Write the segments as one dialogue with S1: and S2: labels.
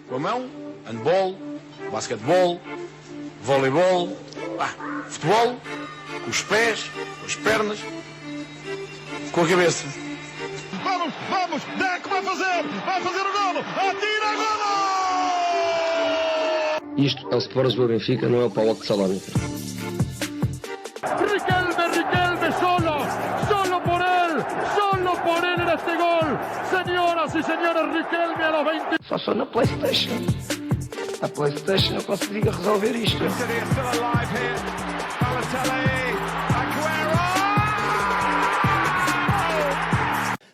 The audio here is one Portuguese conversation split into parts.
S1: Com a mão, handball, basquetebol, voleibol, futebol, com os pés, com as pernas, com a cabeça.
S2: Vamos, Deco vai fazer o golo, atira, golo!
S3: Isto é o Sport Lisboa Benfica, não é o PAOK de Salónica.
S2: Riquelme, solo por él en este gol. Señoras y señores, Riquelme a los 20.
S3: Só sou na PlayStation. Na PlayStation eu consigo resolver isto.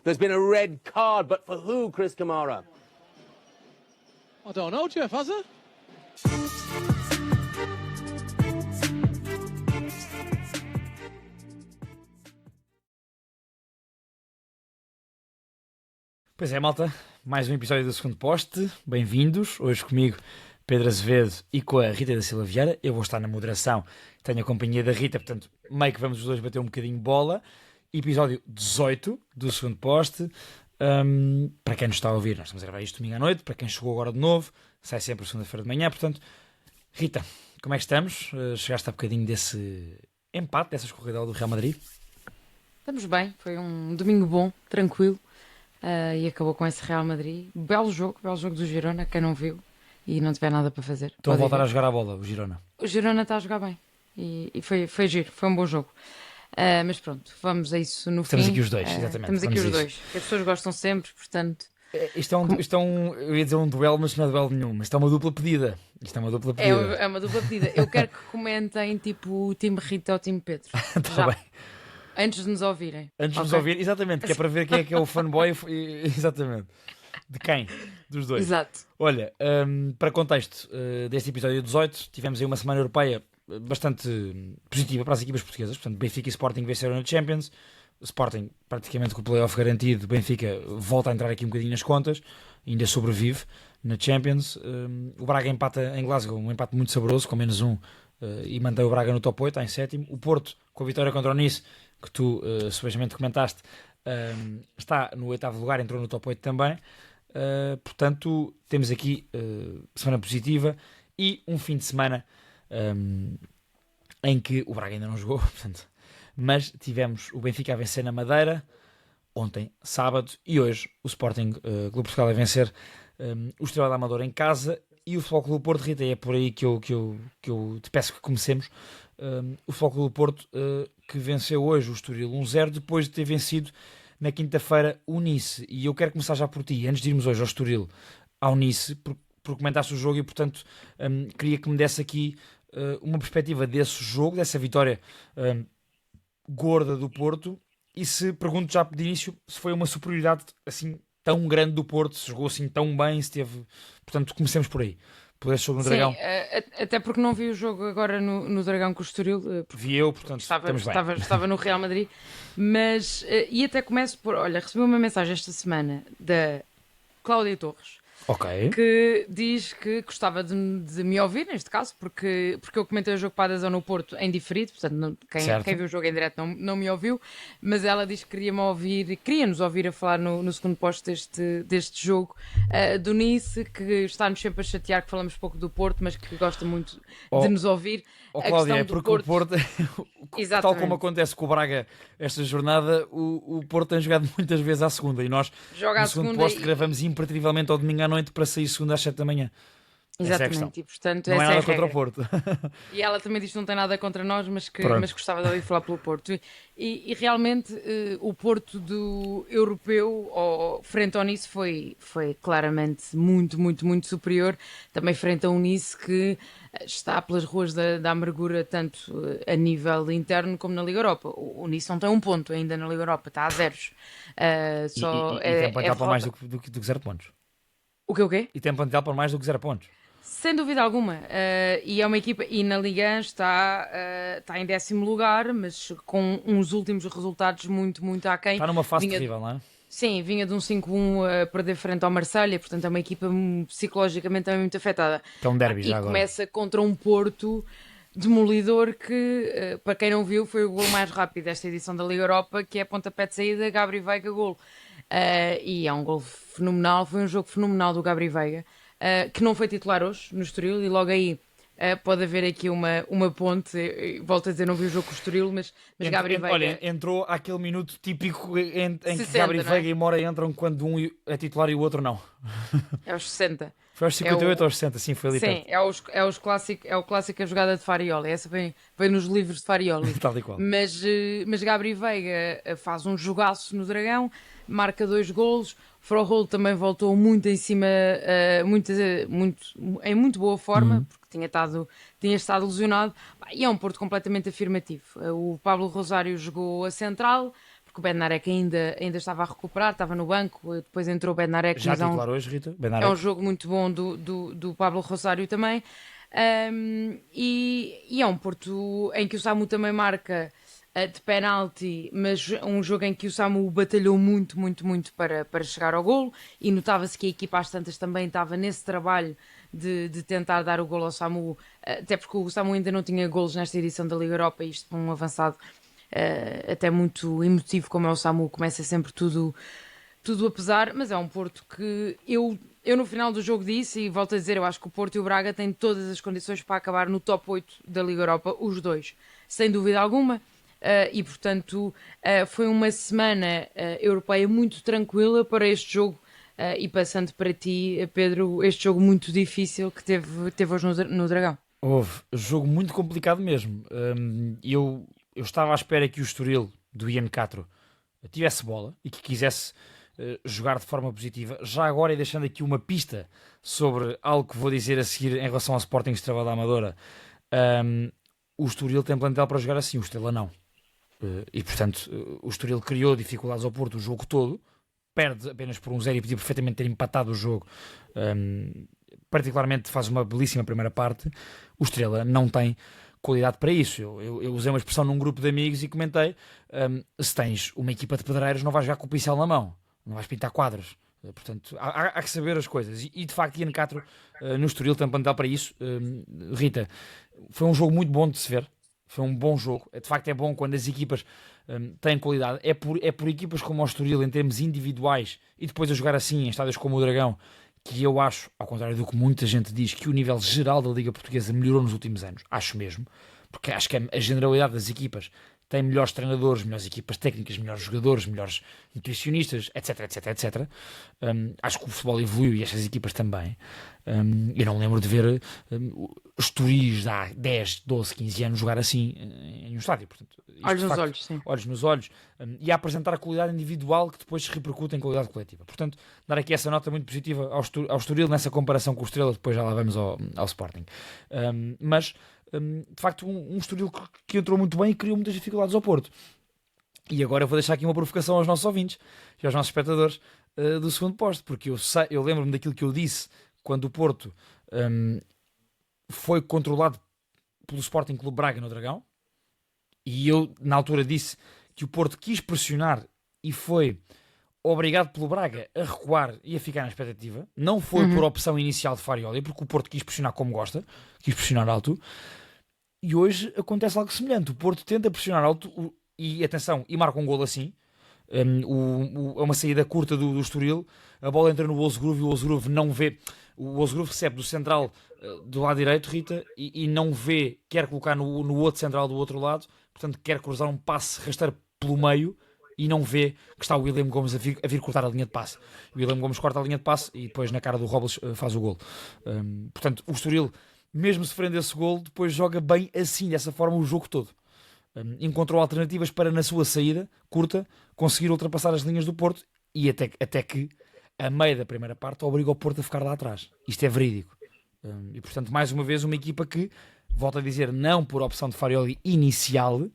S4: There's been a red card, but for who, Chris Kamara?
S5: I don't know, Jeff, has it?
S6: Pois é, malta, mais um episódio do Segundo Poste, bem-vindos, hoje comigo Pedro Azevedo e com a Rita da Silva Vieira. Eu vou estar na moderação, tenho a companhia da Rita, portanto meio que vamos os dois bater um bocadinho bola. Episódio 18 do Segundo Poste. Para quem nos está a ouvir, nós estamos a gravar isto domingo à noite, para quem chegou agora de novo, sai sempre segunda-feira de manhã, portanto, Rita, como é que estamos? Chegaste a bocadinho desse empate, dessa escorregadela do Real Madrid?
S7: Estamos bem, foi um domingo bom, tranquilo. E acabou com esse Real Madrid. Belo jogo do Girona, quem não viu e não tiver nada para fazer.
S6: Estão a voltar a jogar a bola, o Girona.
S7: O Girona está a jogar bem e foi giro, foi um bom jogo. Mas pronto, vamos a isso no
S6: Estamos
S7: fim.
S6: Aqui os dois, exatamente.
S7: Estamos aqui os dois, que as pessoas gostam sempre, portanto...
S6: Isto é um, eu ia dizer um duelo, mas não é duelo nenhum, mas isto é uma dupla pedida.
S7: É uma dupla pedida. Eu quero que comentem tipo o time Rita ou o time Pedro.
S6: Está bem.
S7: Antes de nos ouvirem.
S6: Antes de nos ouvir, exatamente, que é para ver quem é que é o fanboy, exatamente. De quem? Dos dois.
S7: Exato.
S6: Olha, para contexto deste episódio 18, tivemos aí uma semana europeia bastante positiva para as equipas portuguesas. Portanto, Benfica e Sporting venceram na Champions. O Sporting, praticamente com o playoff garantido, Benfica volta a entrar aqui um bocadinho nas contas, ainda sobrevive na Champions. O Braga empata em Glasgow, um empate muito saboroso, com -1, e mantém o Braga no top 8, está em sétimo. O Porto, com a vitória contra o Nice, que tu subejamente comentaste, está no 8º lugar, entrou no top 8 também. Portanto, temos aqui semana positiva e um fim de semana em que o Braga ainda não jogou, portanto, mas tivemos o Benfica a vencer na Madeira ontem, sábado, e hoje o Sporting Clube Portugal a vencer o Estrela da Amadora em casa. E o Futebol Clube Porto, Rita, é por aí que eu te peço que comecemos. O Futebol Clube Porto que venceu hoje o Estoril 1-0 depois de ter vencido na quinta-feira o Nice. E eu quero começar já por ti, antes de irmos hoje ao Estoril, ao Nice, porque comentaste o jogo e, portanto, queria que me desse aqui uma perspectiva desse jogo, dessa vitória gorda do Porto, e se pergunto já de início se foi uma superioridade assim tão grande do Porto, se jogou assim tão bem, se teve... Portanto, comecemos por aí. Por esse jogo no Dragão.
S7: Até porque não vi o jogo agora no Dragão com o Estoril.
S6: Vi eu, portanto,
S7: estava no Real Madrid. Mas, e até começo por... Olha, recebi uma mensagem esta semana da Cláudia Torres, que diz que gostava de me ouvir, neste caso, porque eu comentei o jogo para a Adesão no Porto em diferido, portanto, quem viu o jogo em direto não me ouviu, mas ela diz que queria-nos ouvir a falar no segundo posto deste jogo do Nice, que está-nos sempre a chatear que falamos pouco do Porto, mas que gosta muito de nos ouvir.
S6: Cláudia, é porque o Porto, tal como acontece com o Braga esta jornada, o Porto tem jogado muitas vezes à segunda, e nós no segundo posto gravamos impertrivelmente ao domingo à noite para sair segunda às 7 da manhã.
S7: Exatamente, e portanto
S6: não é nada contra o Porto.
S7: E ela também diz que não tem nada contra nós, mas gostava de ouvir falar pelo Porto. E realmente o Porto do europeu frente ao Nice foi claramente muito, muito, muito superior. Também frente a um Nice que está pelas ruas da amargura, tanto a nível interno como na Liga Europa. O Nice não tem um ponto ainda na Liga Europa, está a zeros.
S6: Tem plantel para mais do que 0 pontos.
S7: O quê?
S6: E tem plantel para mais do que 0 pontos.
S7: Sem dúvida alguma, e é uma equipa, e na Liga está em 10º lugar, mas com uns últimos resultados muito, muito aquém.
S6: Está numa fase terrível, não é?
S7: Sim, vinha de um 5-1 a perder frente ao Marselha, portanto é uma equipa psicologicamente também muito afetada.
S6: É um derby já agora.
S7: E começa contra um Porto demolidor que, para quem não viu, foi o gol mais rápido desta edição da Liga Europa, que é pontapé de saída, Gabri Veiga, gol. E é um gol fenomenal, foi um jogo fenomenal do Gabri Veiga. que não foi titular hoje no Estoril, e logo aí pode haver aqui uma ponte. Volto a dizer, não vi o jogo com o Estoril, mas Gabri Veiga...
S6: Olha, entrou aquele minuto típico em que
S7: 60,
S6: Gabri
S7: não é?
S6: Veiga e Mora entram quando um é titular e o outro não.
S7: É aos 60.
S6: Foi aos 58 ou aos 60, sim, foi ali
S7: Sim,
S6: perto.
S7: é o clássico a jogada de Farioli. Essa vem nos livros de Farioli.
S6: Tal e qual.
S7: Mas Gabri Veiga faz um jogaço no Dragão, marca 2 golos. Froholt também voltou muito em cima, em muito boa forma, porque tinha estado lesionado. E é um Porto completamente afirmativo. O Pablo Rosário jogou a central, porque o Bednarek ainda estava a recuperar, estava no banco, depois entrou o Bednarek.
S6: Já titular hoje, Rita? Bednarek.
S7: É um jogo muito bom do Pablo Rosário também. E é um Porto em que o Samu também marca de penalti, mas um jogo em que o Samu batalhou muito para chegar ao golo, e notava-se que a equipa às tantas também estava nesse trabalho de tentar dar o golo ao Samu, até porque o Samu ainda não tinha golos nesta edição da Liga Europa, e isto para um avançado até muito emotivo como é o Samu, começa sempre tudo a pesar. Mas é um Porto que eu no final do jogo disse, e volto a dizer, eu acho que o Porto e o Braga têm todas as condições para acabar no top 8 da Liga Europa, os dois, sem dúvida alguma. E portanto foi uma semana europeia muito tranquila para este jogo, e passando para ti, Pedro, este jogo muito difícil que teve hoje no Dragão.
S6: Houve jogo muito complicado mesmo. Eu estava à espera que o Estoril do Ian Castro tivesse bola e que quisesse jogar de forma positiva. Já agora, e deixando aqui uma pista sobre algo que vou dizer a seguir em relação ao Sporting Estrela da Amadora, o Estoril tem plantel para jogar assim, o Estrela não. E portanto o Estoril criou dificuldades ao Porto o jogo todo, perde apenas por 1-0 e podia perfeitamente ter empatado o jogo. Particularmente faz uma belíssima primeira parte. O Estrela não tem qualidade para isso. Eu usei uma expressão num grupo de amigos e comentei: se tens uma equipa de pedreiros, não vais jogar com o pincel na mão, não vais pintar quadros. Portanto, há que saber as coisas. E de facto, Ian Castro no Estoril tem plantel para isso. Rita, foi um jogo muito bom de se ver. Foi um bom jogo. De facto é bom quando as equipas têm qualidade. É por equipas como o Estoril, em termos individuais, e depois a jogar assim em estádios como o Dragão, que eu acho, ao contrário do que muita gente diz, que o nível geral da Liga Portuguesa melhorou nos últimos anos. Acho mesmo. Porque acho que a generalidade das equipas tem melhores treinadores, melhores equipas técnicas, melhores jogadores, melhores nutricionistas, etc. Acho que o futebol evoluiu e estas equipas também. Eu não lembro de ver Estouriz há 10, 12, 15 anos jogar assim em um estádio. Portanto,
S7: olhos nos olhos, sim.
S6: Olhos nos olhos. E a apresentar a qualidade individual que depois se repercute em qualidade coletiva. Portanto, dar aqui essa nota muito positiva ao Estoril nessa comparação com o Estrela, depois já lá vamos ao Sporting. Mas de facto um Estoril que entrou muito bem e criou muitas dificuldades ao Porto. E agora eu vou deixar aqui uma provocação aos nossos ouvintes e aos nossos espectadores do segundo posto, porque eu lembro-me daquilo que eu disse quando o Porto foi controlado pelo Sporting Clube Braga no Dragão, e eu na altura disse que o Porto quis pressionar e foi obrigado pelo Braga a recuar e a ficar na expectativa. Não foi por opção inicial de Farioli, porque o Porto quis pressionar como gosta, quis pressionar alto. E hoje acontece algo semelhante. O Porto tenta pressionar alto e, atenção, e marca um golo assim. É uma saída curta do Estoril. A bola entra no Ozgrove e o Ozgrove não vê. O Ozgrove recebe do central do lado direito, Rita, e não vê, quer colocar no outro central do outro lado. Portanto, quer cruzar um passe rasteiro pelo meio e não vê que está o William Gomes a vir cortar a linha de passe. O William Gomes corta a linha de passe e depois na cara do Robles faz o golo. Portanto, o Estoril, mesmo sofrendo esse golo, depois joga bem assim, dessa forma, o jogo todo. Encontrou alternativas para, na sua saída curta, conseguir ultrapassar as linhas do Porto, e até que, a meio da primeira parte, obriga o Porto a ficar lá atrás. Isto é verídico. E, portanto, mais uma vez, uma equipa que, volto a dizer, não por opção de Farioli inicial,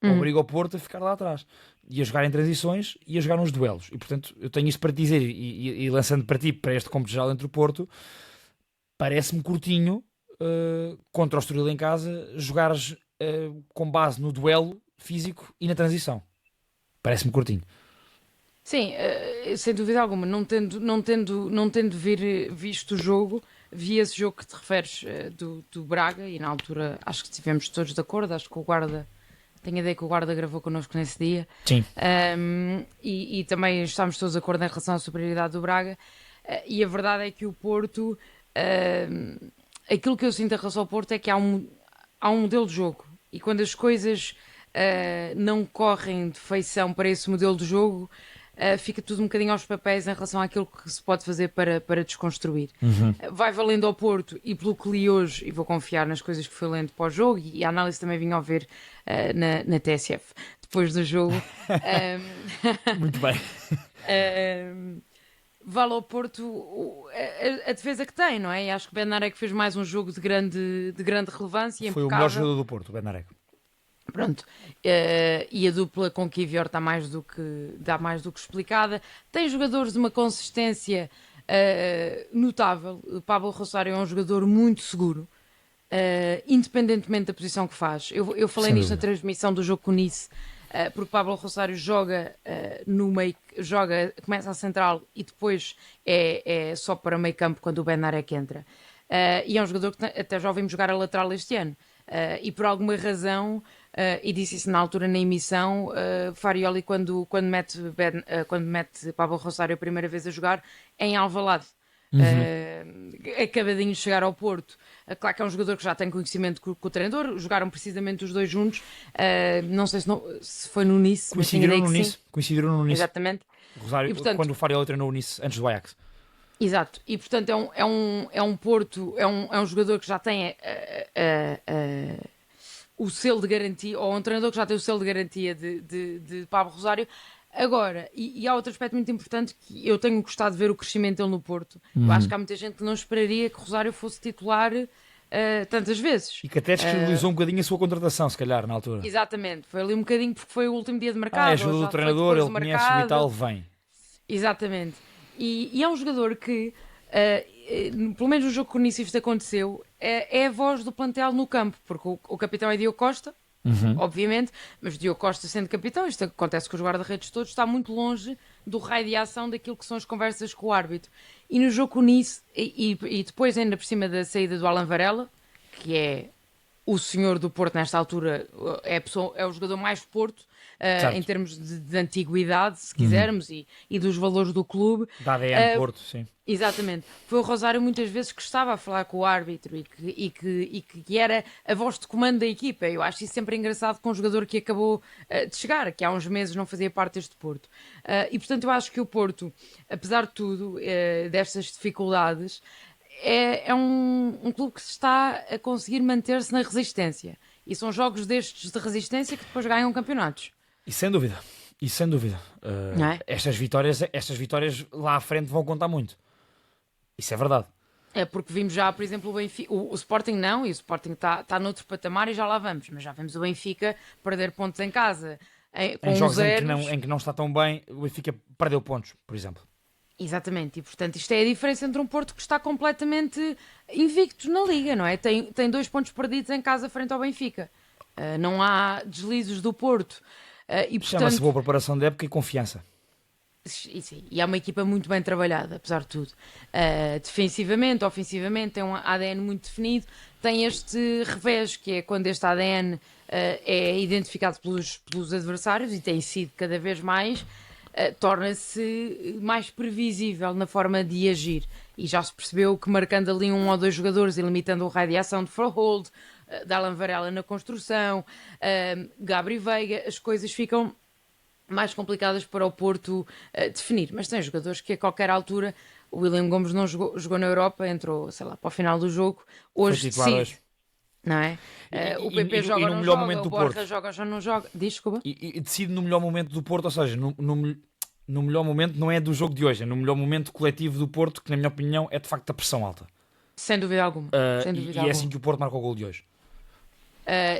S6: obriga o Porto a ficar lá atrás. E a jogar em transições e a jogar nos duelos. E, portanto, eu tenho isto para te dizer, e lançando para ti, para este cómputo geral entre o Porto, parece-me curtinho, contra o Estoril em casa, jogares com base no duelo físico e na transição. Parece-me curtinho.
S7: Sim, sem dúvida alguma. Não tendo visto o jogo, vi esse jogo que te referes do Braga, e na altura acho que estivemos todos de acordo. Acho que o guarda, tenho a ideia que o guarda gravou connosco nesse dia.
S6: Sim.
S7: E também estávamos todos de acordo em relação à superioridade do Braga. E a verdade é que o Porto, aquilo que eu sinto em relação ao Porto é que há um modelo de jogo, e quando as coisas não correm de feição para esse modelo de jogo, fica tudo um bocadinho aos papéis em relação àquilo que se pode fazer para desconstruir. Vai valendo ao Porto, e pelo que li hoje, e vou confiar nas coisas que fui lendo para o jogo, e a análise também vinha a ver na TSF depois do jogo.
S6: Muito bem.
S7: Vale ao Porto a defesa que tem, não é? E acho que Bednarek fez mais um jogo de grande relevância.
S6: Foi o melhor jogador do Porto, o Bednarek.
S7: Pronto, e a dupla com Kiwior dá mais do que explicada. Tem jogadores de uma consistência notável. O Pablo Rosário é um jogador muito seguro, independentemente da posição que faz. Eu falei nisto na transmissão do jogo com o Nice, porque Pablo Rosário joga no meio, começa a central e depois é só para meio campo quando o Bednarek entra. E é um jogador que até já ouvimos jogar a lateral este ano. E por alguma razão, e disse isso na altura na emissão, Farioli quando mete Pablo Rosário a primeira vez a jogar em Alvalade, acabadinho de chegar ao Porto. Claro que é um jogador que já tem conhecimento com o treinador, jogaram precisamente os dois juntos, não sei se foi no Nice,
S6: coincidiram no Nice.
S7: Exatamente.
S6: Rosário, e, portanto, quando o Farioli treinou o Nice antes do Ajax.
S7: Exato, e portanto é um Porto, é um jogador que já tem o selo de garantia, ou um treinador que já tem o selo de garantia de Pablo Rosário. Agora, e há outro aspecto muito importante, que eu tenho gostado de ver o crescimento dele no Porto. Eu acho que há muita gente que não esperaria que Rosário fosse titular tantas vezes.
S6: E que até descredibilizou um bocadinho a sua contratação, se calhar, na altura.
S7: Exatamente, foi ali um bocadinho porque foi o último dia de mercado.
S6: É ajuda do treinador, ele conhece-me e tal, vem.
S7: Exatamente. E é um jogador que, pelo menos no jogo que o Nice isto aconteceu, é a voz do plantel no campo, porque o capitão é Diogo Costa, obviamente, mas Diogo Costa sendo capitão, isto acontece com os guarda-redes todos, está muito longe do raio de ação daquilo que são as conversas com o árbitro. E no jogo com o Nice, e depois ainda por cima da saída do Alan Varela, que é o senhor do Porto nesta altura, é o jogador mais Porto, em termos de antiguidade, se quisermos, e dos valores do clube.
S6: Da ADN Porto, sim.
S7: Exatamente. Foi o Rosário muitas vezes que estava a falar com o árbitro e que era a voz de comando da equipa. Eu acho isso sempre engraçado com um jogador que acabou de chegar, que há uns meses não fazia parte deste Porto. E portanto eu acho que o Porto, apesar de tudo, destas dificuldades, é um clube que se está a conseguir manter-se na resistência. E são jogos destes de resistência que depois ganham campeonatos.
S6: E sem dúvida. Estas vitórias lá à frente vão contar muito. Isso é verdade.
S7: É porque vimos já, por exemplo, o Benfica, o Sporting não, e o Sporting está noutro patamar e já lá vamos, mas já vemos o Benfica perder pontos em casa.
S6: Em jogos em que não está tão bem, o Benfica perdeu pontos, por exemplo.
S7: Exatamente, e portanto isto é a diferença entre um Porto que está completamente invicto na Liga, não é? Tem 2 pontos perdidos em casa frente ao Benfica. Não há deslizes do Porto.
S6: Chama-se boa preparação da época e confiança.
S7: E é uma equipa muito bem trabalhada, apesar de tudo. Defensivamente, ofensivamente, tem um ADN muito definido. Tem este revés, que é quando este ADN é identificado pelos adversários, e tem sido cada vez mais, torna-se mais previsível na forma de agir. E já se percebeu que marcando ali 1 ou 2 jogadores e limitando o raio de ação de Frohold, de Alan Varela na construção, Gabri Veiga, as coisas ficam mais complicadas para o Porto definir. Mas tem jogadores que a qualquer altura, o William Gomes não jogou na Europa, entrou, sei lá, para o final do jogo, hoje decide. Não é? O PP joga ou não joga, o Borja joga ou já não joga. Desculpa.
S6: E decide no melhor momento do Porto, ou seja, no melhor momento não é do jogo de hoje, é no melhor momento coletivo do Porto, que na minha opinião é de facto a pressão alta.
S7: Sem dúvida alguma.
S6: É assim que o Porto marca o gol de hoje.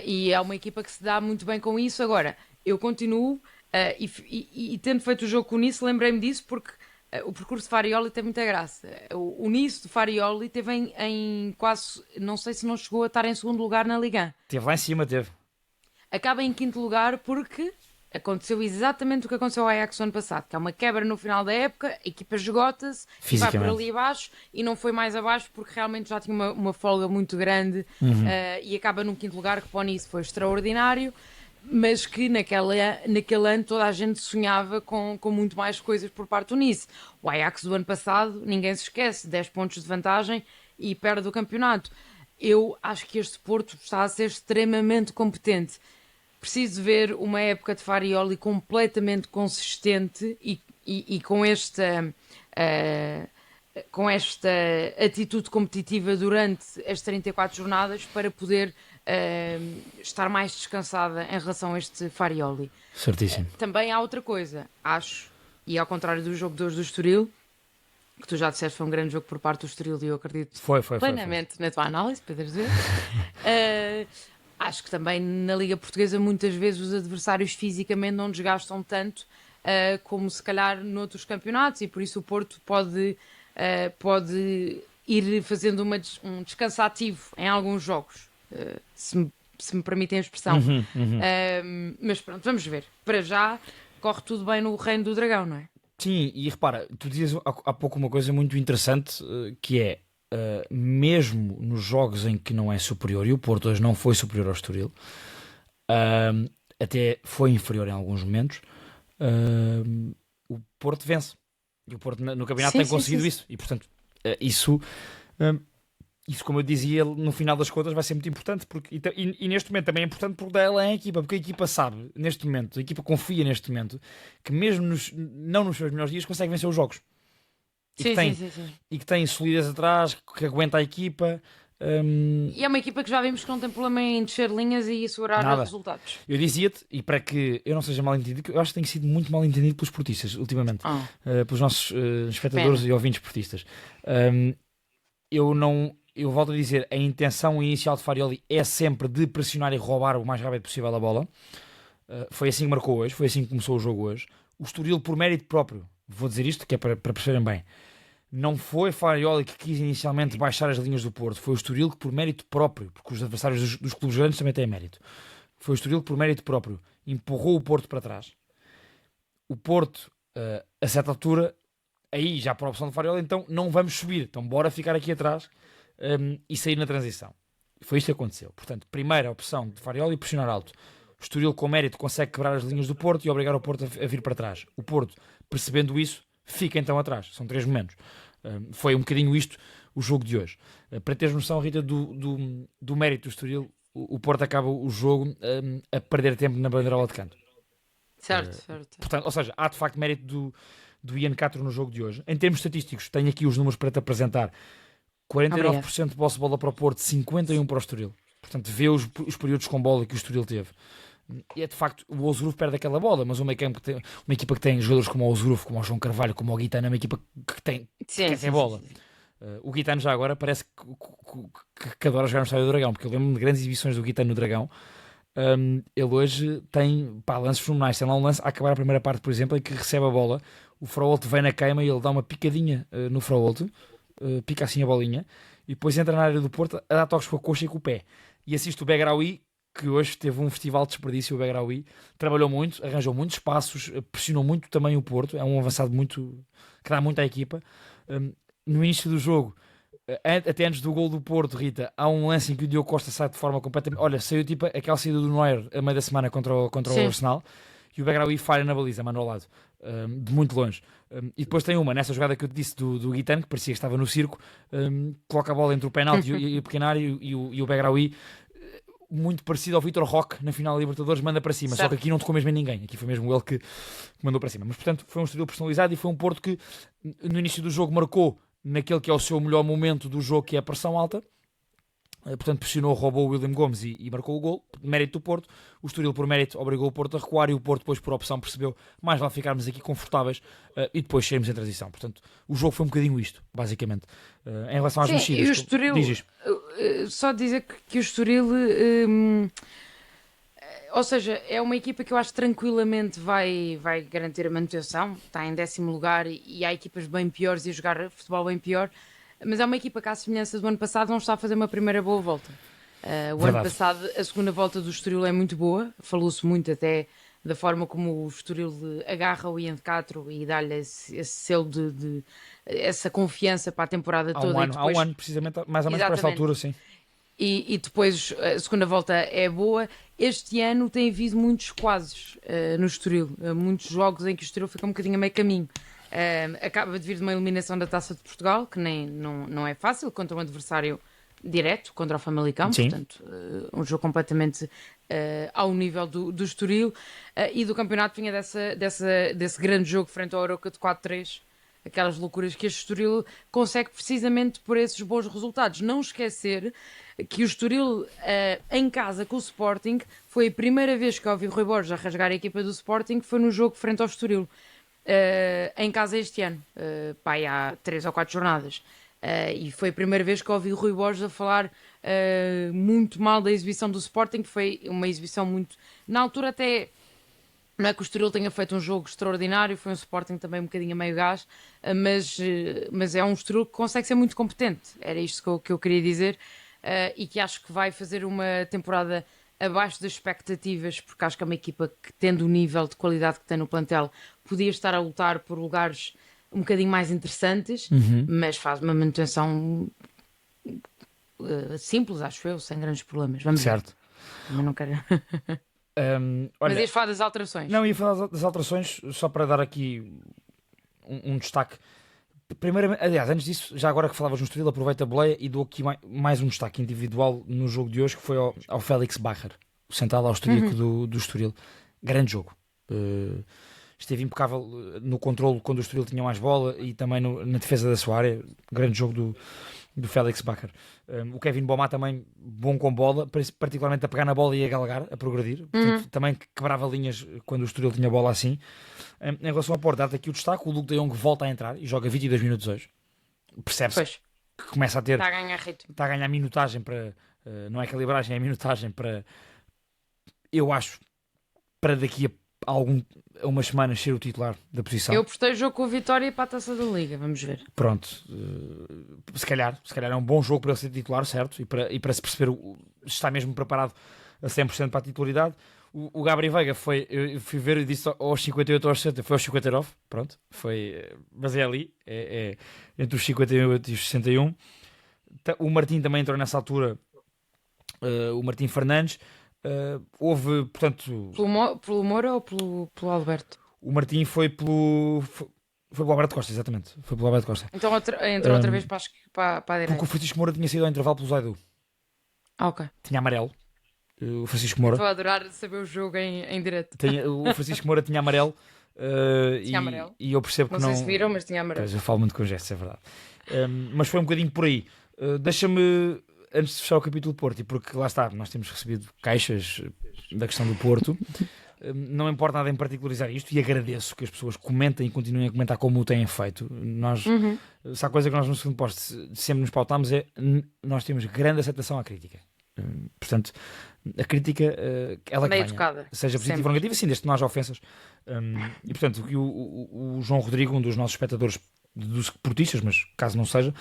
S7: E é uma equipa que se dá muito bem com isso. Agora, eu continuo e tendo feito o jogo com o Nice, lembrei-me disso porque o percurso de Farioli tem muita graça. O Nice de Farioli teve em quase, não sei se não chegou a estar em segundo lugar na Liga.
S6: Teve lá em cima, teve.
S7: Acaba em quinto lugar porque aconteceu exatamente o que aconteceu ao Ajax no ano passado, que é uma quebra no final da época, a equipa esgota-se, vai por ali abaixo e não foi mais abaixo porque realmente já tinha uma folga muito grande e acaba num quinto lugar, que para o Nice foi extraordinário. mas que naquele ano toda a gente sonhava com muito mais coisas por parte do Nice. O Ajax do ano passado, ninguém se esquece, 10 pontos de vantagem e perde o campeonato. Eu acho que este Porto está a ser extremamente competente. Preciso ver uma época de Farioli completamente consistente e com esta atitude competitiva durante as 34 jornadas para poder estar mais descansada em relação a este Farioli.
S6: Certíssimo.
S7: Também há outra coisa, acho, e ao contrário do jogo de hoje do Estoril, que tu já disseste foi um grande jogo por parte do Estoril e eu acredito plenamente na tua análise, Pedro Azevedo. Acho que também na Liga Portuguesa muitas vezes os adversários fisicamente não desgastam tanto como se calhar noutros campeonatos e por isso o Porto pode ir fazendo um descansativo em alguns jogos, se me permitem a expressão. Mas pronto, vamos ver. Para já corre tudo bem no Reino do Dragão, não é?
S6: Sim, e repara, tu dizias há pouco uma coisa muito interessante, que é, mesmo nos jogos em que não é superior, e o Porto hoje não foi superior ao Estoril, até foi inferior em alguns momentos, o Porto vence. E o Porto no campeonato tem conseguido isso. E portanto, isso, como eu dizia, no final das contas vai ser muito importante. E neste momento também é importante porque dá ela em equipa, porque a equipa sabe, neste momento, a equipa confia neste momento, que mesmo não nos seus melhores dias consegue vencer os jogos. E que tem solidez atrás, que aguenta a equipa.
S7: E é uma equipa que já vimos que não tem problema em descer linhas e segurar resultados.
S6: Eu dizia-te, e para que eu não seja mal entendido, eu acho que tenho sido muito mal entendido pelos portistas ultimamente, pelos nossos espectadores e ouvintes portistas. Eu volto a dizer, a intenção inicial de Farioli é sempre de pressionar e roubar o mais rápido possível a bola. Foi assim que marcou hoje, foi assim que começou o jogo hoje. O Estoril, por mérito próprio, vou dizer isto que é para perceberem bem, não foi Farioli que quis inicialmente baixar as linhas do Porto, foi o Estoril que, por mérito próprio, porque os adversários dos clubes grandes também têm mérito, foi o Estoril que, por mérito próprio, empurrou o Porto para trás. O Porto, a certa altura, aí já por opção de Farioli, então não vamos subir, então bora ficar aqui atrás e sair na transição. Foi isto que aconteceu. Portanto, primeira opção de Farioli, pressionar alto. O Estoril, com mérito, consegue quebrar as linhas do Porto e obrigar o Porto a vir para trás. O Porto, percebendo isso, fica então atrás. São 3 momentos. Foi um bocadinho isto o jogo de hoje. Para teres noção, Rita, do mérito do Estoril, o Porto acaba o jogo a perder tempo na bandeirola de canto.
S7: Certo.
S6: Portanto, ou seja, há de facto mérito do Ian Castro no jogo de hoje. Em termos estatísticos, tenho aqui os números para te apresentar. 49% de posse de bola para o Porto, 51% para o Estoril. Portanto, vê os períodos com bola que o Estoril teve. E é de facto, o Ozuruf perde aquela bola, mas uma equipa que tem jogadores como o Ozuruf, como o João Carvalho, como o Guitano, é uma equipa que tem bola. O Guitano já agora parece que adora jogar no Estádio do Dragão, porque eu lembro de grandes exibições do Guitano no Dragão. Ele hoje tem lances fenomenais. Tem lá um lance a acabar a primeira parte, por exemplo, em que recebe a bola, o Frauolt vem na queima e ele dá uma picadinha no Frauolt, pica assim a bolinha, e depois entra na área do Porto a dar toques com a coxa e com o pé. E assiste o Begraoui, que hoje teve um festival de desperdício. O Begraoui trabalhou muito, arranjou muitos espaços, pressionou muito também o Porto. É um avançado que dá muito à equipa. No início do jogo, até antes do gol do Porto, Rita, há um lance em que o Diogo Costa sai de forma completamente... Olha, saiu tipo aquela saída do Neuer a meio da semana contra o Arsenal, e o Begraoui falha na baliza, mano ao lado, de muito longe. E depois tem nessa jogada que eu te disse do Guitano, que parecia que estava no circo, coloca a bola entre o penalti e o pequeno área, e o Begraoui, muito parecido ao Vitor Roque na final da Libertadores, manda para cima. Só que aqui não tocou mesmo em ninguém. Aqui foi mesmo ele que mandou para cima. Mas, portanto, foi um Estoril personalizado e foi um Porto que, no início do jogo, marcou naquele que é o seu melhor momento do jogo, que é a pressão alta. Portanto, pressionou, roubou o William Gomes e marcou o gol. Mérito do Porto. O Estoril, por mérito, obrigou o Porto a recuar, e o Porto, depois, por opção, percebeu mais vale ficarmos aqui confortáveis e depois saímos em transição. Portanto, o jogo foi um bocadinho isto, basicamente. Em relação às mexidas.
S7: E o Estoril, só dizer que o Estoril, ou seja, é uma equipa que eu acho que tranquilamente vai garantir a manutenção. Está em 10º lugar e há equipas bem piores e a jogar futebol bem pior. Mas é uma equipa que, à semelhança do ano passado, não está a fazer uma primeira boa volta. O ano passado, a segunda volta do Estoril é muito boa. Falou-se muito até da forma como o Estoril agarra o Ian Castro e dá-lhe esse selo essa confiança para a temporada toda.
S6: Há um ano, precisamente, mais ou menos para esta altura, sim.
S7: e depois a segunda volta é boa. Este ano tem havido muitos quases no Estoril, muitos jogos em que o Estoril fica um bocadinho a meio caminho. Acaba de vir de uma eliminação da Taça de Portugal, que não é fácil, contra um adversário direto, contra o Famalicão, portanto, um jogo completamente ao nível do Estoril, e do campeonato vinha desse grande jogo frente ao Arouca de 4-3, aquelas loucuras que este Estoril consegue precisamente por esses bons resultados. Não esquecer que o Estoril, em casa com o Sporting, foi a primeira vez que eu ouvi Rui Borges a rasgar a equipa do Sporting, foi no jogo frente ao Estoril, em casa este ano, há 3 ou 4 jornadas. E foi a primeira vez que eu ouvi o Rui Borges a falar muito mal da exibição do Sporting, que foi uma exibição muito... Na altura até... Não é que o Estoril tenha feito um jogo extraordinário, foi um Sporting também um bocadinho a meio gás, mas é um Estoril que consegue ser muito competente. Era isto que eu queria dizer, e que acho que vai fazer uma temporada abaixo das expectativas, porque acho que é uma equipa que, tendo o nível de qualidade que tem no plantel, podia estar a lutar por lugares um bocadinho mais interessantes, mas faz uma manutenção simples, acho eu, sem grandes problemas. Vamos ver. Mas não quero...
S6: Olha,
S7: mas ias falar das alterações?
S6: Não, ia falar das alterações, só para dar aqui um destaque. Primeiro, aliás, antes disso, já agora que falavas no Estoril, aproveito a boleia e dou aqui mais um destaque individual no jogo de hoje, que foi ao Félix Bacher, o central austríaco do Estoril. Grande jogo. Esteve impecável no controlo quando o Estoril tinha mais bola e também na defesa da sua área. Grande jogo do Félix Bacher. O Kevin Bomá também bom com bola, particularmente a pegar na bola e a galgar, a progredir. Portanto, também quebrava linhas quando o Estoril tinha bola assim. Em relação ao Porto, dá-te aqui o destaque. O Luke de Jong volta a entrar e joga 22 minutos hoje. Percebe-se que começa a ter...
S7: Está a ganhar ritmo.
S6: Está a ganhar minutagem para... não é calibragem, é minutagem para... Eu acho, para daqui a umas semanas ser o titular da posição.
S7: Eu postei o jogo com a Vitória para a Taça da Liga, vamos ver.
S6: Pronto, se calhar é um bom jogo para ele ser titular, certo? E para se perceber se está mesmo preparado a 100% para a titularidade. O Gabriel Veiga eu fui ver e disse aos 58 ou aos 60, foi aos 59, pronto, mas é ali, é entre os 58 e os 61. O Martim também entrou nessa altura, o Martim Fernandes. Houve, portanto...
S7: Pelo Moura ou pelo Alberto?
S6: O Martim foi pelo Alberto Costa, exatamente. Foi pelo Alberto Costa.
S7: Então entrou outra vez para a direita.
S6: Porque o Francisco Moura tinha sido ao intervalo pelo Zaidu.
S7: Ok.
S6: Tinha amarelo. O Francisco Moura.
S7: Estou a adorar saber o jogo em direto.
S6: O Francisco Moura tinha amarelo.
S7: Tinha amarelo.
S6: E eu percebo que não...
S7: Não sei se viram, mas tinha amarelo.
S6: Pois, eu falo muito com gestos, é verdade. Mas foi um bocadinho por aí. Deixa-me... Antes de fechar o capítulo do Porto, e porque lá está, nós temos recebido caixas da questão do Porto, não importa nada em particularizar isto, e agradeço que as pessoas comentem e continuem a comentar como o têm feito. Se há coisa que nós no segundo posto sempre nos pautamos nós temos grande aceitação à crítica. Portanto, a crítica, ela que venha, seja positiva ou negativa, sim, desde que não haja ofensas. E portanto, o João Rodrigo, um dos nossos espectadores dos portistas, mas caso não seja,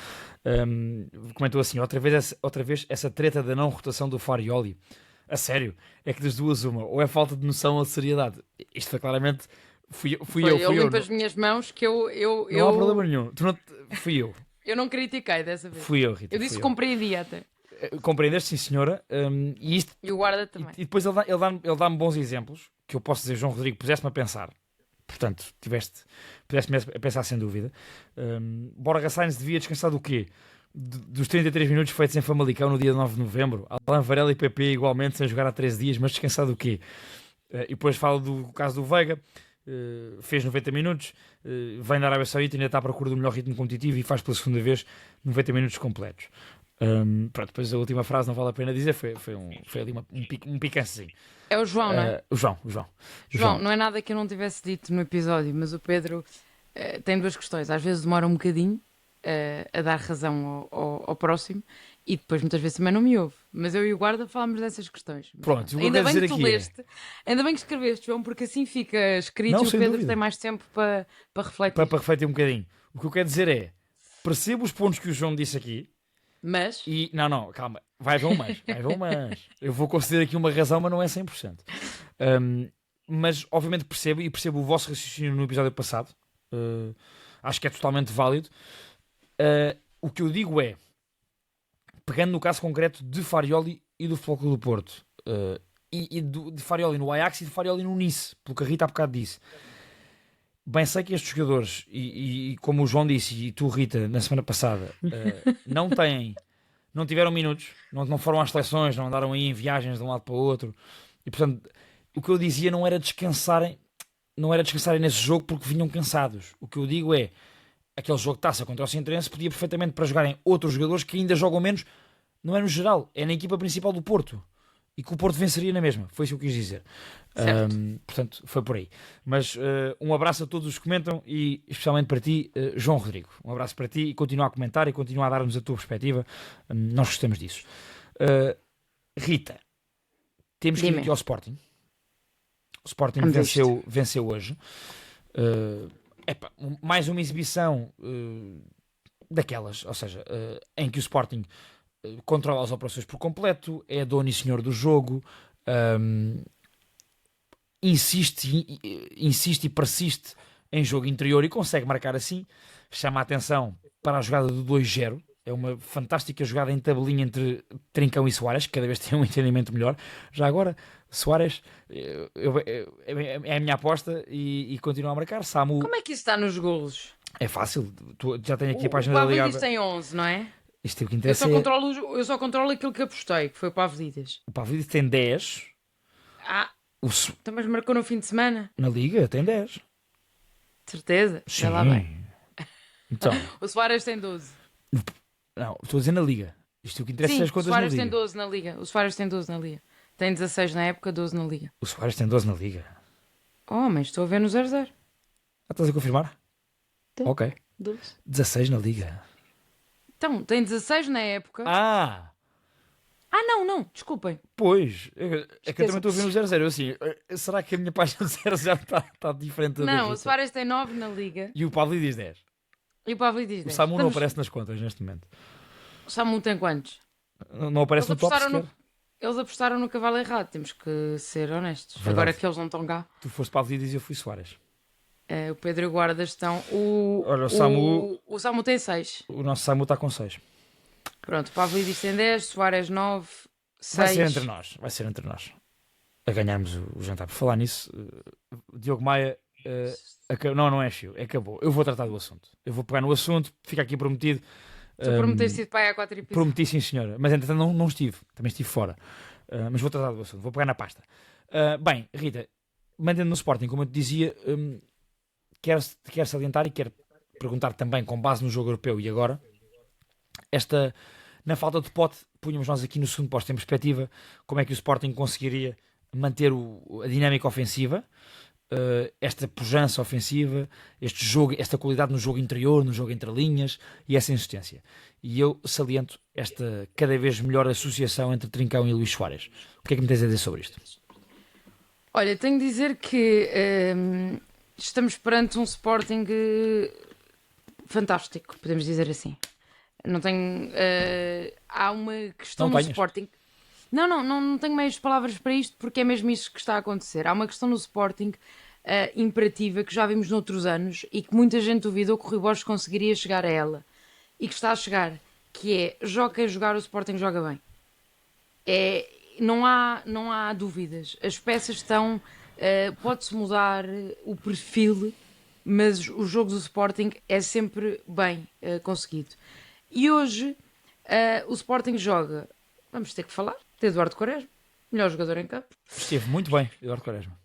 S6: comentou assim: outra vez essa treta da não rotação do Farioli. A sério, é que das duas uma, ou é falta de noção ou de seriedade. Isto foi claramente fui eu.
S7: Eu limpo as minhas mãos que eu
S6: não há problema nenhum. Fui eu.
S7: Eu não critiquei dessa vez.
S6: Fui eu, Rita.
S7: Eu disse que compreendi até.
S6: Compreendeste, sim senhora.
S7: E o guarda também.
S6: E depois ele dá-me bons exemplos que eu posso dizer: João Rodrigo, puseste-me a pensar. Portanto, puseste-me a pensar sem dúvida. Borja Sainz devia descansar do quê? Dos 33 minutos feitos em Famalicão no dia 9 de novembro. Alain Varela e PP igualmente sem jogar há 13 dias, mas descansar do quê? E depois fala do caso do Veiga. Fez 90 minutos, vem da Arábia Saudita, ainda está à procura do melhor ritmo competitivo e faz pela segunda vez 90 minutos completos. Pronto, depois a última frase não vale a pena dizer, foi ali um picancezinho.
S7: É o João, não é?
S6: O João,
S7: não é nada que eu não tivesse dito no episódio, mas o Pedro tem duas questões. Às vezes demora um bocadinho a dar razão ao próximo e depois muitas vezes também não me ouve. Mas eu e o guarda falámos dessas questões.
S6: Pronto,
S7: ainda bem que tu leste, ainda bem que escreveste, João, porque assim fica escrito e o Pedro dúvida. Tem mais tempo para refletir.
S6: Para refletir um bocadinho. O que eu quero dizer é, percebo os pontos que o João disse aqui,
S7: mas...
S6: Não, calma, vai haver um mas. Eu vou conceder aqui uma razão, mas não é 100%. Mas obviamente percebo o vosso raciocínio no episódio passado. Acho que é totalmente válido. O que eu digo é, pegando no caso concreto de Farioli e do Futebol Clube do Porto, de Farioli no Ajax e de Farioli no Nice, pelo que a Rita há bocado disse. Bem sei que estes jogadores, e como o João disse, e tu, Rita, na semana passada, não tiveram minutos, não foram às seleções, não andaram aí em viagens de um lado para o outro, e portanto, o que eu dizia não era descansarem nesse jogo porque vinham cansados. O que eu digo é, aquele jogo de taça contra o Sintrense podia perfeitamente para jogarem outros jogadores que ainda jogam menos, não é no geral, é na equipa principal do Porto. E que o Porto venceria na mesma. Foi isso que eu quis dizer. Portanto, foi por aí. Mas um abraço a todos os que comentam e especialmente para ti, João Rodrigo. Um abraço para ti e continua a comentar e continua a dar-nos a tua perspectiva. Nós gostamos disso. Rita, temos que ir aqui ao Sporting. O Sporting venceu hoje. Mais uma exibição daquelas, ou seja, em que o Sporting controla as operações por completo, é dono e senhor do jogo, insiste e persiste em jogo interior e consegue marcar assim. Chama a atenção para a jogada do 2-0. É uma fantástica jogada em tabelinha entre Trincão e Suárez, que cada vez tem um entendimento melhor. Já agora, Suárez é a minha aposta e continua a marcar. Samu...
S7: Como é que isso está nos golos?
S6: É fácil. Já tenho aqui a página da Liga.
S7: O Pavlidis tem 11, não é?
S6: Isto é o que interessa.
S7: Eu só controlo aquilo que apostei, que foi o Pavlidis.
S6: O Pavlidis tem 10.
S7: Então, mas marcou no fim de semana?
S6: Na Liga tem 10.
S7: Certeza?
S6: Sim.
S7: Lá bem.
S6: Então.
S7: O Suárez tem 12.
S6: Não, estou a dizer na Liga. Isto é o que interessa.
S7: Sim,
S6: as contas
S7: o Suárez
S6: na Liga.
S7: tem 12 na Liga. O Suárez tem 12 na Liga. Tem 16 na época, 12 na Liga.
S6: O Suárez tem 12 na Liga.
S7: Oh, mas estou a ver no 0-0.
S6: Estás a confirmar?
S7: Tem.
S6: Ok.
S7: 12.
S6: 16 na Liga.
S7: Então, tem 16 na época. Não, desculpem.
S6: Pois, é que eu também estou a ver no 0-0. Eu assim, será que a minha página 0-0 está diferente da
S7: Não,
S6: Rita?
S7: o Suárez tem 9 na Liga.
S6: E o Pavlidis 10.
S7: E o Pavlidis 10.
S6: O Samu não aparece nas contas neste momento.
S7: O Samu tem quantos?
S6: Não aparece no top sequer.
S7: Eles apostaram no cavalo errado, temos que ser honestos.
S6: Verdade.
S7: Agora que eles não estão cá.
S6: Tu foste Pavlidis e eu fui Suárez.
S7: O Pedro e o Guarda estão.
S6: Olha, o
S7: Samu tem 6.
S6: O nosso Samu está com 6.
S7: Pronto, o Pavlidis tem 10, Suárez 9, 6.
S6: Vai ser entre nós. A ganharmos o jantar. Por falar nisso, Diogo Maia, não é chiu, acabou. Eu vou tratar do assunto. Eu vou pegar no assunto, fica aqui prometido.
S7: Tu prometeste ir para aí há 4 episódios.
S6: Prometi, sim, senhora. Mas entretanto não estive. Também estive fora. Mas vou tratar do assunto. Vou pegar na pasta. Bem, Rita, mantendo no Sporting, como eu te dizia, quero salientar e quero perguntar também, com base no jogo europeu e agora, na falta de pote, punhamos nós aqui no segundo posto em perspectiva, como é que o Sporting conseguiria manter a dinâmica ofensiva, esta pujança ofensiva, este jogo, esta qualidade no jogo interior, no jogo entre linhas e essa insistência. E eu saliento esta cada vez melhor associação entre Trincão e Luís Suárez. O que é que me tens a dizer sobre isto?
S7: Olha, tenho de dizer que estamos perante um Sporting fantástico, podemos dizer assim. Não tenho... há uma questão no Sporting... Não tenho meias palavras para isto porque é mesmo isso que está a acontecer. Há uma questão no Sporting imperativa que já vimos noutros anos e que muita gente duvidou que o Rui Borges conseguiria chegar a ela. E que está a chegar, que é, joga a jogar, o Sporting joga bem. Não há dúvidas. As peças estão... pode-se mudar o perfil, mas o jogo do Sporting é sempre bem conseguido. E hoje o Sporting joga, vamos ter que falar, de Eduardo Quaresma, melhor jogador em campo.
S6: Esteve muito bem, Eduardo Quaresma.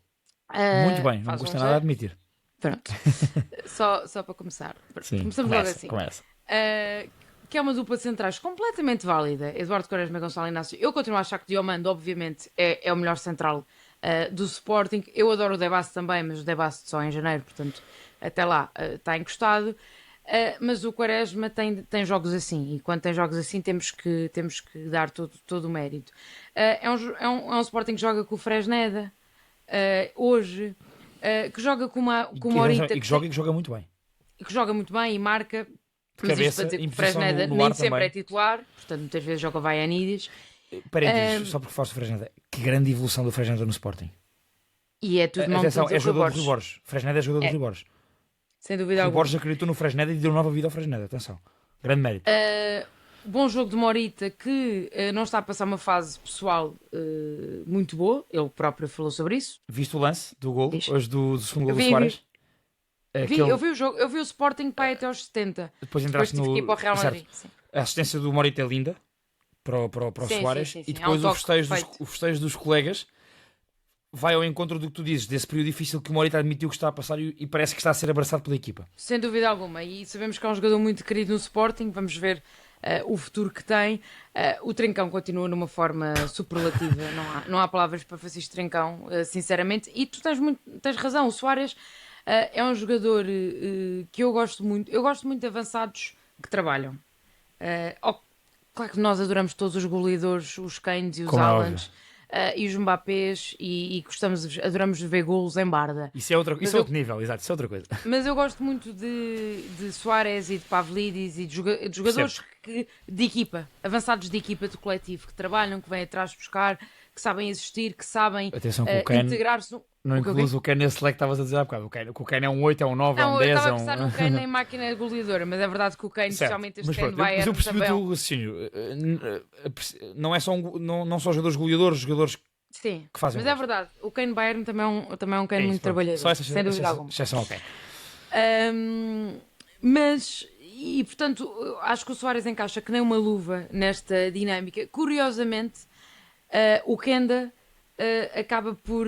S6: Muito bem, não me custa nada a admitir.
S7: Pronto, só para começar.
S6: Sim,
S7: começamos logo assim.
S6: Começa.
S7: Que é uma dupla de centrais completamente válida, Eduardo Quaresma e Gonçalo Inácio. Eu continuo a achar que Diomando, obviamente, é o melhor central do Sporting. Eu adoro o Debasse também, mas o Debasse só em janeiro, portanto, até lá está encostado. Mas o Quaresma tem jogos assim, e quando tem jogos assim temos que dar todo o mérito. É um Sporting que joga com o Fresneda hoje, que joga com uma Horita
S6: e que joga muito bem.
S7: E que joga muito bem e marca.
S6: De
S7: Mas
S6: cabeça,
S7: isto para dizer que o Fresneda nem sempre é titular, portanto muitas vezes joga Vaianides.
S6: Parênteses, só porque faço o Fresneda. Que grande evolução do Fresneda no Sporting.
S7: E é tudo
S6: atenção, é jogador do Rui Borges. Fresneda é jogador do Rui Borges.
S7: Sem dúvida alguma.
S6: O Borges acreditou no Fresneda e deu nova vida ao Fresneda, atenção. Grande mérito.
S7: bom jogo de Morita, que não está a passar uma fase pessoal muito boa. Ele próprio falou sobre isso.
S6: Viste o lance do gol,
S7: Diz.
S6: hoje do segundo gol do
S7: Vi.
S6: Suárez?
S7: Eu vi o jogo, eu vi o Sporting para até aos 70.
S6: Depois entraste
S7: tive que ir para o Real Madrid.
S6: Certo. A assistência do Morita é linda para o
S7: Sim,
S6: Suárez.
S7: sim.
S6: E depois
S7: Há um
S6: o festejo,
S7: toque
S6: o festejo dos colegas vai ao encontro do que tu dizes, desse período difícil que o Morita admitiu que está a passar e parece que está a ser abraçado pela equipa.
S7: Sem dúvida alguma. E sabemos que é um jogador muito querido no Sporting. Vamos ver o futuro que tem. O Trincão continua numa forma superlativa. Não há palavras para Francisco Trincão, sinceramente. E tu tens razão. O Suárez é um jogador que eu gosto muito. Eu gosto muito de avançados que trabalham. Claro que nós adoramos todos os goleadores, os Kanes e os Haalands. E os Mbappés e adoramos ver golos em Barda.
S6: Isso é outro nível, exato, isso é outra coisa.
S7: Mas eu gosto muito de Suárez e de Pavlidis e de jogadores de equipa, avançados de equipa, de coletivo, que trabalham, que vêm atrás buscar, que sabem existir, que sabem integrar-se.
S6: Não incluís o Kane nesse leque que estavas a dizer há bocado. O Kane é um 8, é um 9, é um 10.
S7: Eu estava a pensar no Kane em máquina goleadora, mas é verdade que o Kane, especialmente este Kane Bayern,
S6: mas eu percebi o teu raciocínio. Não só jogadores goleadores, jogadores
S7: sim,
S6: que fazem.
S7: Mas é verdade, o Kane Bayern também é um Kane muito trabalhador, sem dúvida alguma.
S6: Exceção ao Kane.
S7: E portanto, acho que o Suárez encaixa que nem uma luva nesta dinâmica. Curiosamente, o Kenda acaba por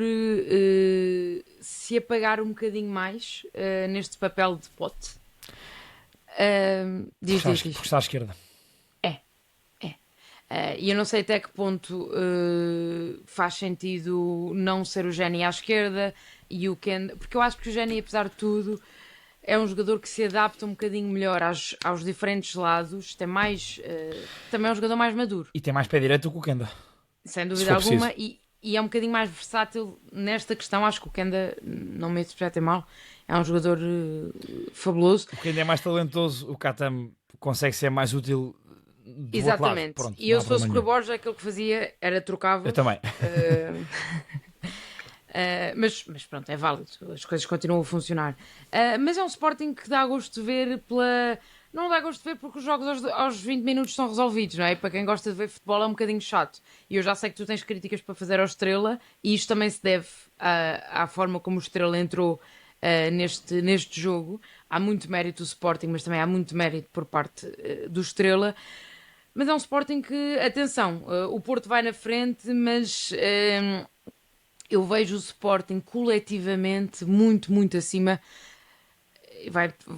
S7: se apagar um bocadinho mais neste papel de pote.
S6: Porque está à esquerda.
S7: E eu não sei até que ponto faz sentido não ser o Génie à esquerda e o Kenda, porque eu acho que o Génie, apesar de tudo, é um jogador que se adapta um bocadinho melhor aos diferentes lados, também é um jogador mais maduro.
S6: E tem mais pé direito do que o Kenda.
S7: Sem dúvida alguma, e é um bocadinho mais versátil nesta questão. Acho que o Kenda, não me interpretem mal, é um jogador fabuloso.
S6: O Kenda é mais talentoso, o Katam consegue ser mais útil do
S7: exatamente.
S6: Outro lado. Pronto,
S7: e eu, se fosse o Rui Borges, aquilo que fazia era trocava.
S6: Eu também.
S7: Mas pronto, é válido, as coisas continuam a funcionar. Mas é um Sporting que dá gosto de ver não dá gosto de ver porque os jogos aos 20 minutos são resolvidos, não é? Para quem gosta de ver futebol é um bocadinho chato. E eu já sei que tu tens críticas para fazer ao Estrela, e isto também se deve à forma como o Estrela entrou neste jogo. Há muito mérito do Sporting, mas também há muito mérito por parte do Estrela. Mas é um Sporting que, atenção, o Porto vai na frente, mas eu vejo o Sporting coletivamente muito, muito acima.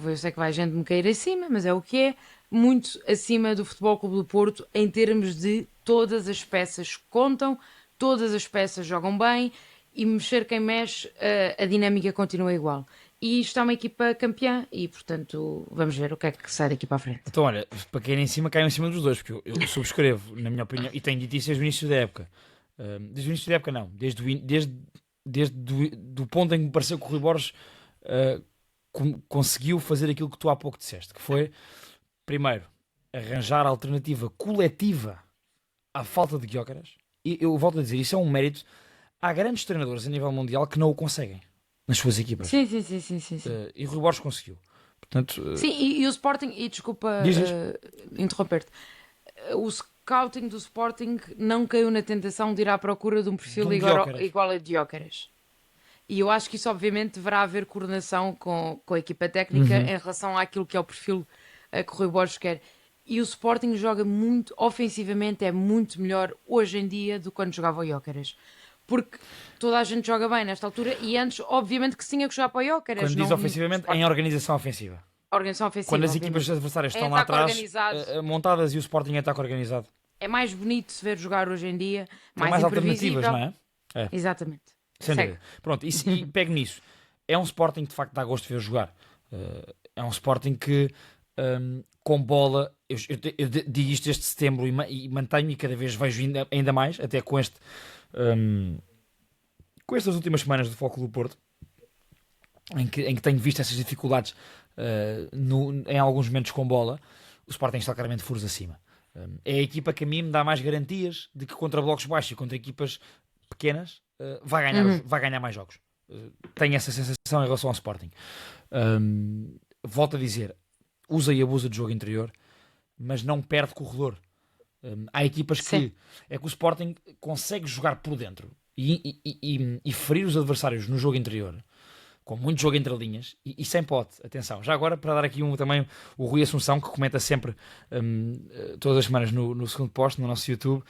S7: Eu sei que vai gente me cair acima, mas é o que é. Muito acima do Futebol Clube do Porto em termos de todas as peças contam, todas as peças jogam bem, e mexer quem mexe, a dinâmica continua igual. E isto é uma equipa campeã e, portanto, vamos ver o que é que sai daqui para a frente.
S6: Então, olha, para cair em cima, caiam em cima dos dois, porque eu subscrevo, na minha opinião, e tenho dito isso desde o início da época. Desde o início da época, não. Desde o ponto em que me pareceu que o Rui Borges conseguiu fazer aquilo que tu há pouco disseste, que foi, primeiro, arranjar alternativa coletiva à falta de Gyökeres. E eu volto a dizer, isso é um mérito. Há grandes treinadores a nível mundial que não o conseguem nas suas equipas.
S7: Sim.
S6: E o Rui Borges conseguiu. Portanto,
S7: sim, e o Sporting, e desculpa interromper-te, o scouting do Sporting não caiu na tentação de ir à procura de um perfil igual a Gyökeres. E eu acho que isso, obviamente, deverá haver coordenação com a equipa técnica em relação àquilo que é o perfil que o Rui Borges quer. E o Sporting joga muito, ofensivamente, é muito melhor hoje em dia do que quando jogava o Gyökeres. Porque toda a gente joga bem nesta altura, e antes, obviamente, que se tinha que jogar para o Gyökeres.
S6: Quando diz ofensivamente, em organização ofensiva.
S7: Organização ofensiva.
S6: Quando as equipas adversárias estão lá atrás, montadas, e o Sporting é ataque organizado.
S7: É mais bonito se ver jogar hoje em dia,
S6: mais alternativas, não é?
S7: Exatamente.
S6: Sem dúvida. Pronto, e pego nisso. É um Sporting que de facto dá gosto de ver jogar. É um Sporting que com bola, eu digo isto desde setembro e mantenho, e cada vez vejo ainda mais, até com estas últimas semanas do Futebol Clube do Porto, em que tenho visto essas dificuldades em alguns momentos com bola. O Sporting está claramente furos acima. É a equipa que a mim me dá mais garantias de que contra blocos baixos e contra equipas pequenas vai ganhar mais jogos. Tenho essa sensação em relação ao Sporting. Volto a dizer, usa e abusa do jogo interior, mas não perde corredor. Há equipas que o Sporting consegue jogar por dentro e ferir os adversários no jogo interior, com muito jogo entre linhas e sem pote. Atenção, já agora para dar aqui também o Rui Assunção, que comenta sempre todas as semanas no segundo posto, no nosso YouTube,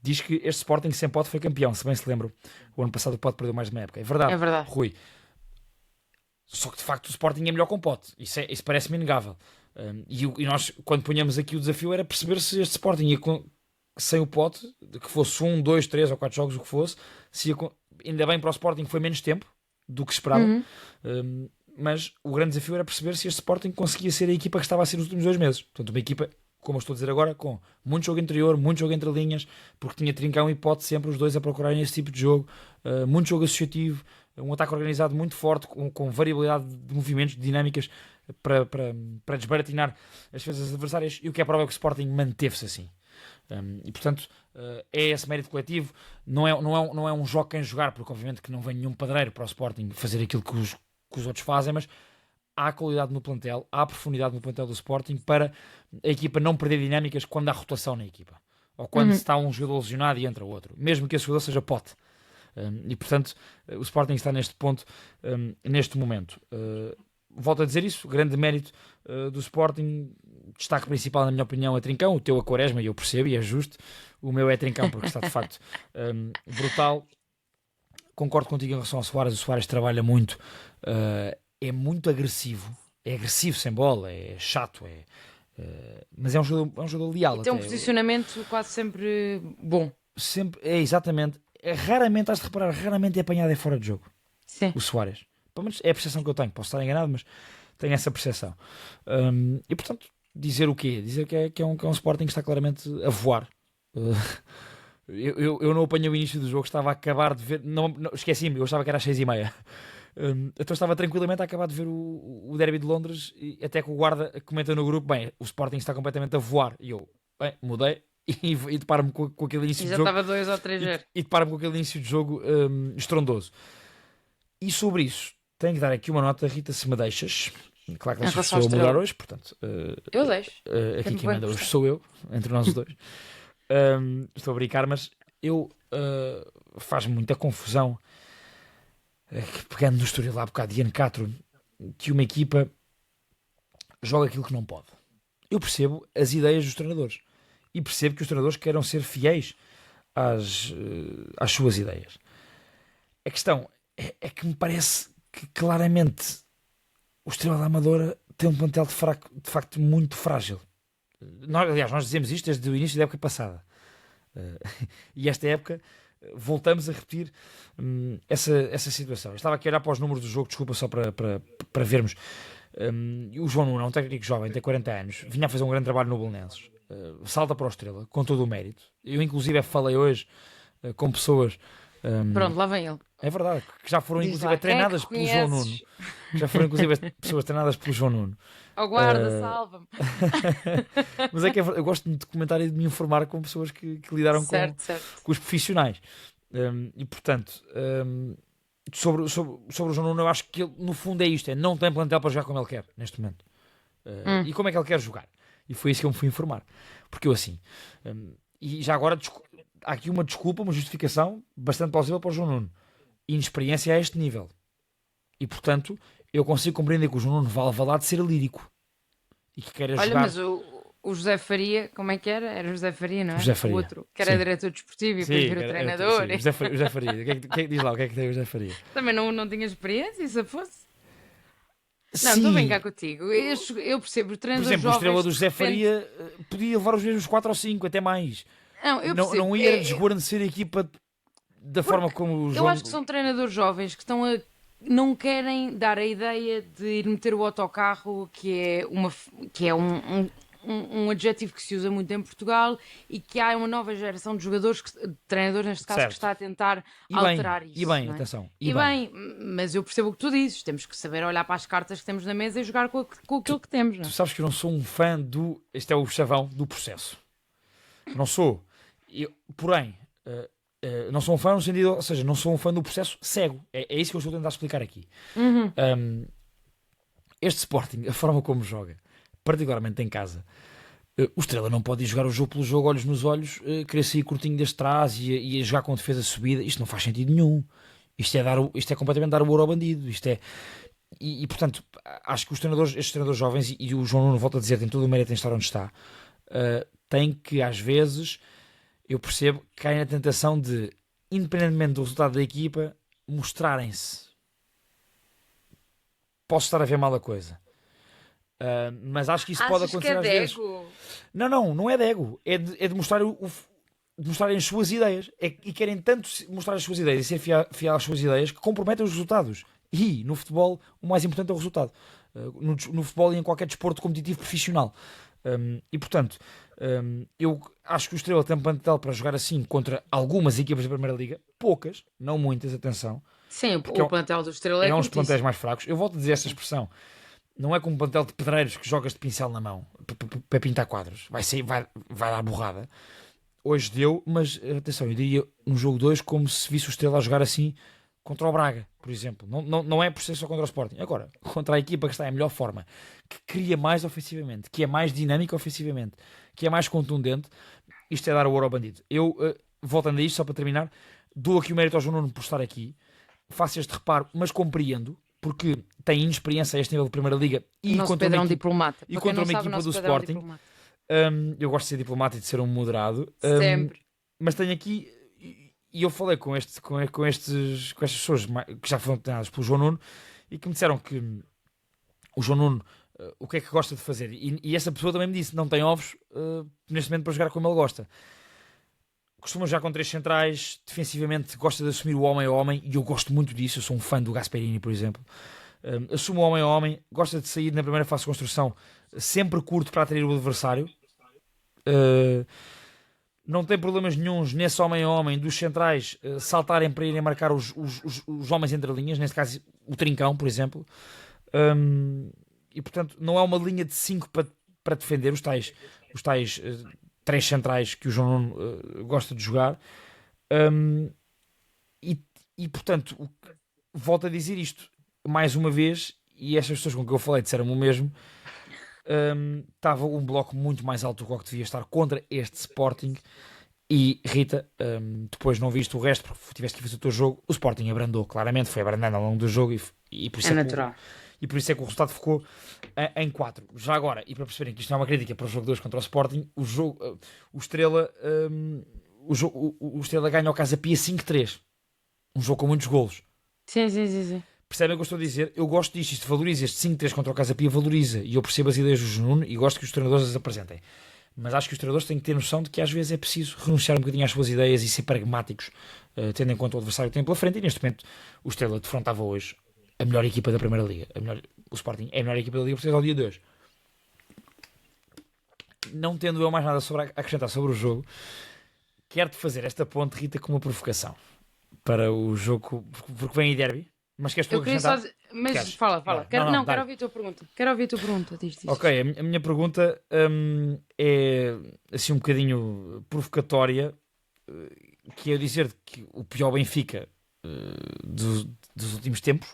S6: diz que este Sporting sem pote foi campeão, se bem se lembram. O ano passado o pote perdeu mais de uma época. É verdade, Rui. Só que de facto o Sporting é melhor com pote. Isso parece-me inegável. E nós, quando punhamos aqui o desafio, era perceber se este Sporting ia sem o pote, que fosse 1, 2, 3 ou 4 jogos, o que fosse, ainda bem para o Sporting foi menos tempo do que esperava. Mas o grande desafio era perceber se este Sporting conseguia ser a equipa que estava a ser nos últimos 2 meses. Portanto, uma equipa, como eu estou a dizer agora, com muito jogo interior, muito jogo entre linhas, porque tinha Trincão e Pote sempre os dois a procurarem esse tipo de jogo, muito jogo associativo, um ataque organizado muito forte, com variabilidade de movimentos, de dinâmicas, para desbaratinar as defesas adversárias, e o que é provável é que o Sporting manteve-se assim. E portanto é esse mérito coletivo. Não é um jogo quem jogar, porque obviamente que não vem nenhum padreiro para o Sporting fazer aquilo que os outros fazem, mas há qualidade no plantel, há profundidade no plantel do Sporting para a equipa não perder dinâmicas quando há rotação na equipa, ou quando se está um jogador lesionado e entra outro, mesmo que esse jogador seja Pote. E portanto o Sporting está neste ponto, neste momento. Volto a dizer isso, grande mérito do Sporting. Destaque principal, na minha opinião, é Trincão. O teu a Quaresma, e eu percebo, e é justo. O meu é Trincão, porque está de facto brutal. Concordo contigo em relação ao Soares. O Soares trabalha muito, é muito agressivo. É agressivo sem bola, é chato, mas é um jogador leal.
S7: E tem um posicionamento quase sempre bom.
S6: Sempre, exatamente. Raramente, has de reparar, raramente é apanhado fora de jogo.
S7: Sim.
S6: O Soares. Pelo menos é a percepção que eu tenho. Posso estar enganado, mas tenho essa percepção. E portanto, dizer o quê? Dizer que é um Sporting que está claramente a voar. Eu não apanhei o início do jogo, estava a acabar de ver. Não, esqueci-me, eu achava que era às 6h30. Então estava tranquilamente a acabar de ver o Derby de Londres, e até que o guarda comenta no grupo: bem, o Sporting está completamente a voar. E eu, bem, mudei. E deparo-me com aquele início de jogo.
S7: Já estava 2 ou 3-0.
S6: E deparo-me com aquele início de jogo estrondoso. E sobre isso, tenho que dar aqui uma nota, Rita, se me deixas. Claro que não sou eu a mudar hoje, portanto.
S7: Eu deixo.
S6: Aqui quem manda hoje sou eu, entre nós dois. Estou a brincar, mas faz-me muita confusão, pegando no Estoril há bocado de Ian Castro, que uma equipa joga aquilo que não pode. Eu percebo as ideias dos treinadores e percebo que os treinadores queiram ser fiéis às suas ideias. A questão é que me parece que claramente o Estrela da Amadora tem um plantel de facto muito frágil. Nós dizemos isto desde o início da época passada. E esta época voltamos a repetir essa situação. Eu estava aqui a olhar para os números do jogo, desculpa, só para vermos. O João Nuno é um técnico jovem, tem 40 anos, vinha a fazer um grande trabalho no Belenenses. Salta para o Estrela, com todo o mérito. Eu inclusive falei hoje com pessoas...
S7: Pronto, lá vem ele.
S6: É verdade, que já foram inclusive treinadas pelo João Nuno. Já foram inclusive pessoas treinadas pelo João Nuno.
S7: Ao guarda, salva-me.
S6: Mas é que eu gosto de comentar e de me informar com pessoas que lidaram com os profissionais. E portanto, sobre o João Nuno, eu acho que ele, no fundo é isto: não tem plantel para jogar como ele quer neste momento. E como é que ele quer jogar? E foi isso que eu me fui informar. Porque eu assim, e já agora há aqui uma desculpa, uma justificação bastante plausível para o João Nuno: inexperiência a este nível. E portanto eu consigo compreender que o João Nuno vá lá de ser lírico e que queira jogar.
S7: Olha, mas o José Faria, como é que era? Era o José Faria, não é?
S6: José Faria.
S7: O outro, que era diretor desportivo e depois virou treinador.
S6: José Faria. Diz lá, o que é que tem o José Faria?
S7: Também não tinha experiência, se fosse?
S6: Sim.
S7: Não, estou a brincar contigo. Eu percebo, os treinadores.
S6: Por exemplo,
S7: jovens,
S6: o estrela do José Faria podia levar os mesmos 4 ou 5, até mais. Não ia desguarnecer a equipa da forma como o João...
S7: Eu acho que são treinadores jovens que não querem dar a ideia de ir meter o autocarro, que é um adjetivo que se usa muito em Portugal, e que há uma nova geração de jogadores, de treinadores neste caso, que está a tentar alterar isso.
S6: E bem,
S7: não é?
S6: atenção.
S7: E bem, mas eu percebo o que tu dizes. Temos que saber olhar para as cartas que temos na mesa e jogar com aquilo que temos. Não é?
S6: Tu sabes que eu não sou um fã este é o chavão do processo. Não sou. Porém, não sou um fã no sentido, ou seja, não sou um fã do processo cego. É isso que eu estou a tentar explicar aqui. Este Sporting, a forma como joga, particularmente em casa, O Estrela não pode ir jogar o jogo pelo jogo, olhos nos olhos, querer sair curtinho desde trás e a jogar com defesa subida. Isto não faz sentido nenhum. Isto é completamente dar o ouro ao bandido. Portanto, acho que estes treinadores jovens, e o João Nuno, volta a dizer, tem todo o mérito em estar onde está, tem que, às vezes, eu percebo, caem na tentação de, independentemente do resultado da equipa, mostrarem-se. Posso estar a ver mal a coisa. Mas acho que isso pode acontecer às vezes. Não é de ego. É de mostrar de mostrarem as suas ideias. E querem tanto mostrar as suas ideias e ser fiel às suas ideias que comprometem os resultados. E no futebol o mais importante é o resultado. No futebol e em qualquer desporto competitivo profissional. Portanto, eu acho que o Estrela tem plantel para jogar assim contra algumas equipas da Primeira Liga. Poucas, não muitas, atenção.
S7: Sim, o plantel do Estrela
S6: é um dos plantéis mais fracos. Eu volto a dizer esta expressão. Não é como um plantel de pedreiros que jogas de pincel na mão para pintar quadros. Vai dar borrada. Hoje deu, mas atenção, eu diria no jogo 2 como se visse o Estrela a jogar assim contra o Braga, por exemplo. Não é por ser só contra o Sporting. Agora, contra a equipa que está em melhor forma, que cria mais ofensivamente, que é mais dinâmica ofensivamente, que é mais contundente, isto é dar o ouro ao bandido. Eu, voltando a isto, só para terminar, dou aqui o mérito ao João Nuno por estar aqui. Faço este reparo, mas compreendo, porque tem inexperiência a este nível de Primeira Liga e contra uma equipa do Sporting. Eu gosto de ser diplomático e de ser um moderado.
S7: Sempre.
S6: Mas tenho aqui, e eu falei com estas pessoas que já foram treinadas pelo João Nuno e que me disseram que o João Nuno, o que é que gosta de fazer? E essa pessoa também me disse, não tem ovos neste momento para jogar como ele gosta. Costuma jogar com 3 centrais, defensivamente gosta de assumir o homem a homem, e eu gosto muito disso. Eu sou um fã do Gasperini, por exemplo. Assume o homem a homem, gosta de sair na primeira fase de construção sempre curto para atrair o adversário. Não tem problemas nenhuns nesse homem a homem dos centrais saltarem para irem marcar os homens entre linhas, neste caso o Trincão, por exemplo. E portanto não é uma linha de 5 para defender os tais 3 centrais que o João Nuno gosta de jogar. Portanto, volto a dizer isto mais uma vez, e estas pessoas com que eu falei disseram-me o mesmo. Estava um bloco muito mais alto do que devia estar contra este Sporting. E Rita, depois não viste o resto porque tiveste que fazer o teu jogo. O Sporting abrandou, claramente, foi abrandando ao longo do jogo e por isso
S7: é natural.
S6: E por isso é que o resultado ficou em 4. Já agora, e para perceberem que isto não é uma crítica para o jogo 2 contra o Sporting, o Estrela ganha ao Casa Pia 5-3. Um jogo com muitos golos.
S7: Sim.
S6: Percebem o que eu estou a dizer? Eu gosto disto, isto valoriza, este 5-3 contra o Casa Pia valoriza, e eu percebo as ideias do Jununo e gosto que os treinadores as apresentem. Mas acho que os treinadores têm que ter noção de que às vezes é preciso renunciar um bocadinho às suas ideias e ser pragmáticos, tendo em conta o adversário que tem pela frente, e neste momento o Estrela defrontava hoje a melhor equipa da Primeira Liga. O Sporting é a melhor equipa da Liga Portuguesa ao dia de hoje. Não tendo eu mais nada a acrescentar sobre o jogo, quero-te fazer esta ponte, Rita, com uma provocação para o jogo, porque vem em derby. Mas queres tu acrescentar?
S7: Mas queres? Fala. Quero ouvir a tua pergunta. Diz.
S6: Ok, a minha pergunta é assim um bocadinho provocatória, que é dizer que o pior Benfica dos últimos tempos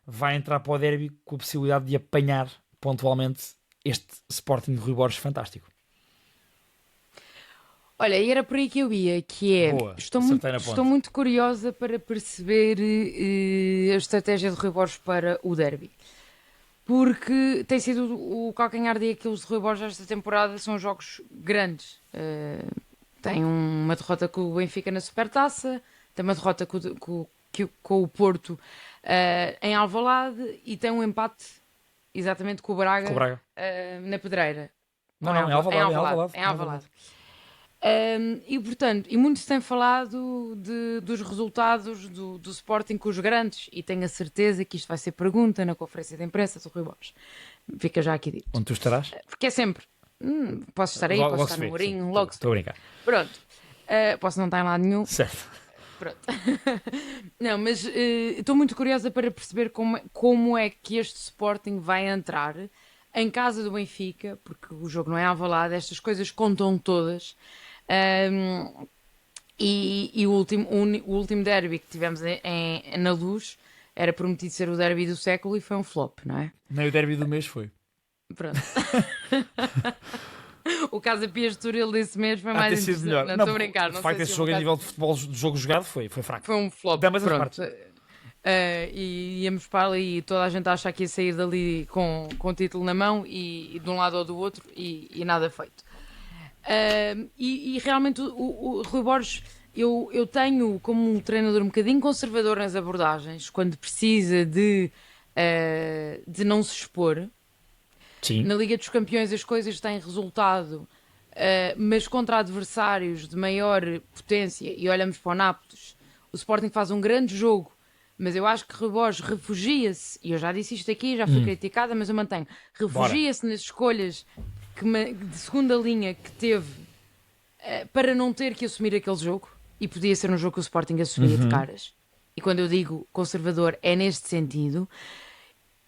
S6: vai entrar para o derby com a possibilidade de apanhar pontualmente este Sporting de Rui Borges fantástico.
S7: Olha, e era por aí que eu ia, que é...
S6: Boa,
S7: estou muito curiosa para perceber a estratégia de Rui Borges para o derby. Porque tem sido o calcanhar de Aquiles de Rui Borges esta temporada, são jogos grandes. Tem uma derrota com o Benfica na Supertaça, tem uma derrota com o Porto em Alvalade e tem um empate exatamente com o Braga, na Pedreira.
S6: Não, é Alvalade.
S7: E portanto, muito se tem falado dos resultados do Sporting com os grandes, e tenho a certeza que isto vai ser pergunta na conferência de imprensa do Rui Borges. Fica já aqui dito.
S6: Onde tu estarás?
S7: Porque é sempre, posso estar aí, posso estar no Mourinho, logo.
S6: Estou a brincar.
S7: Pronto, posso não estar em lado nenhum.
S6: Certo.
S7: Pronto. Não, mas estou muito curiosa para perceber como é que este Sporting vai entrar em casa do Benfica, porque o jogo não é Alvalade, estas coisas contam todas. E o último derby que tivemos na Luz era prometido ser o derby do século e foi um flop, não é?
S6: Nem o derby do mês foi.
S7: Pronto. O Casa Pia Estoril desse mês foi mais
S6: ter sido
S7: interessante.
S6: melhor.
S7: Não estou a brincar.
S6: De
S7: Não
S6: facto,
S7: sei
S6: esse
S7: se
S6: jogo a nível de futebol, do jogo jogado, foi fraco.
S7: foi um flop.
S6: De ambas as
S7: Pronto.
S6: partes.
S7: E íamos para ali e toda a gente acha que ia sair dali com o título na mão e de um lado ou do outro e nada feito. E realmente o Rui Borges, eu tenho como um treinador um bocadinho conservador nas abordagens, quando precisa de não se expor.
S6: Sim.
S7: Na Liga dos Campeões as coisas têm resultado, mas contra adversários de maior potência, e olhamos para o Nápoles, o Sporting faz um grande jogo, mas eu acho que Rui Borges refugia-se, e eu já disse isto aqui, já fui criticada, mas eu mantenho, refugia-se nas escolhas de segunda linha que teve para não ter que assumir aquele jogo, e podia ser um jogo que o Sporting assumia de caras. E quando eu digo conservador é neste sentido.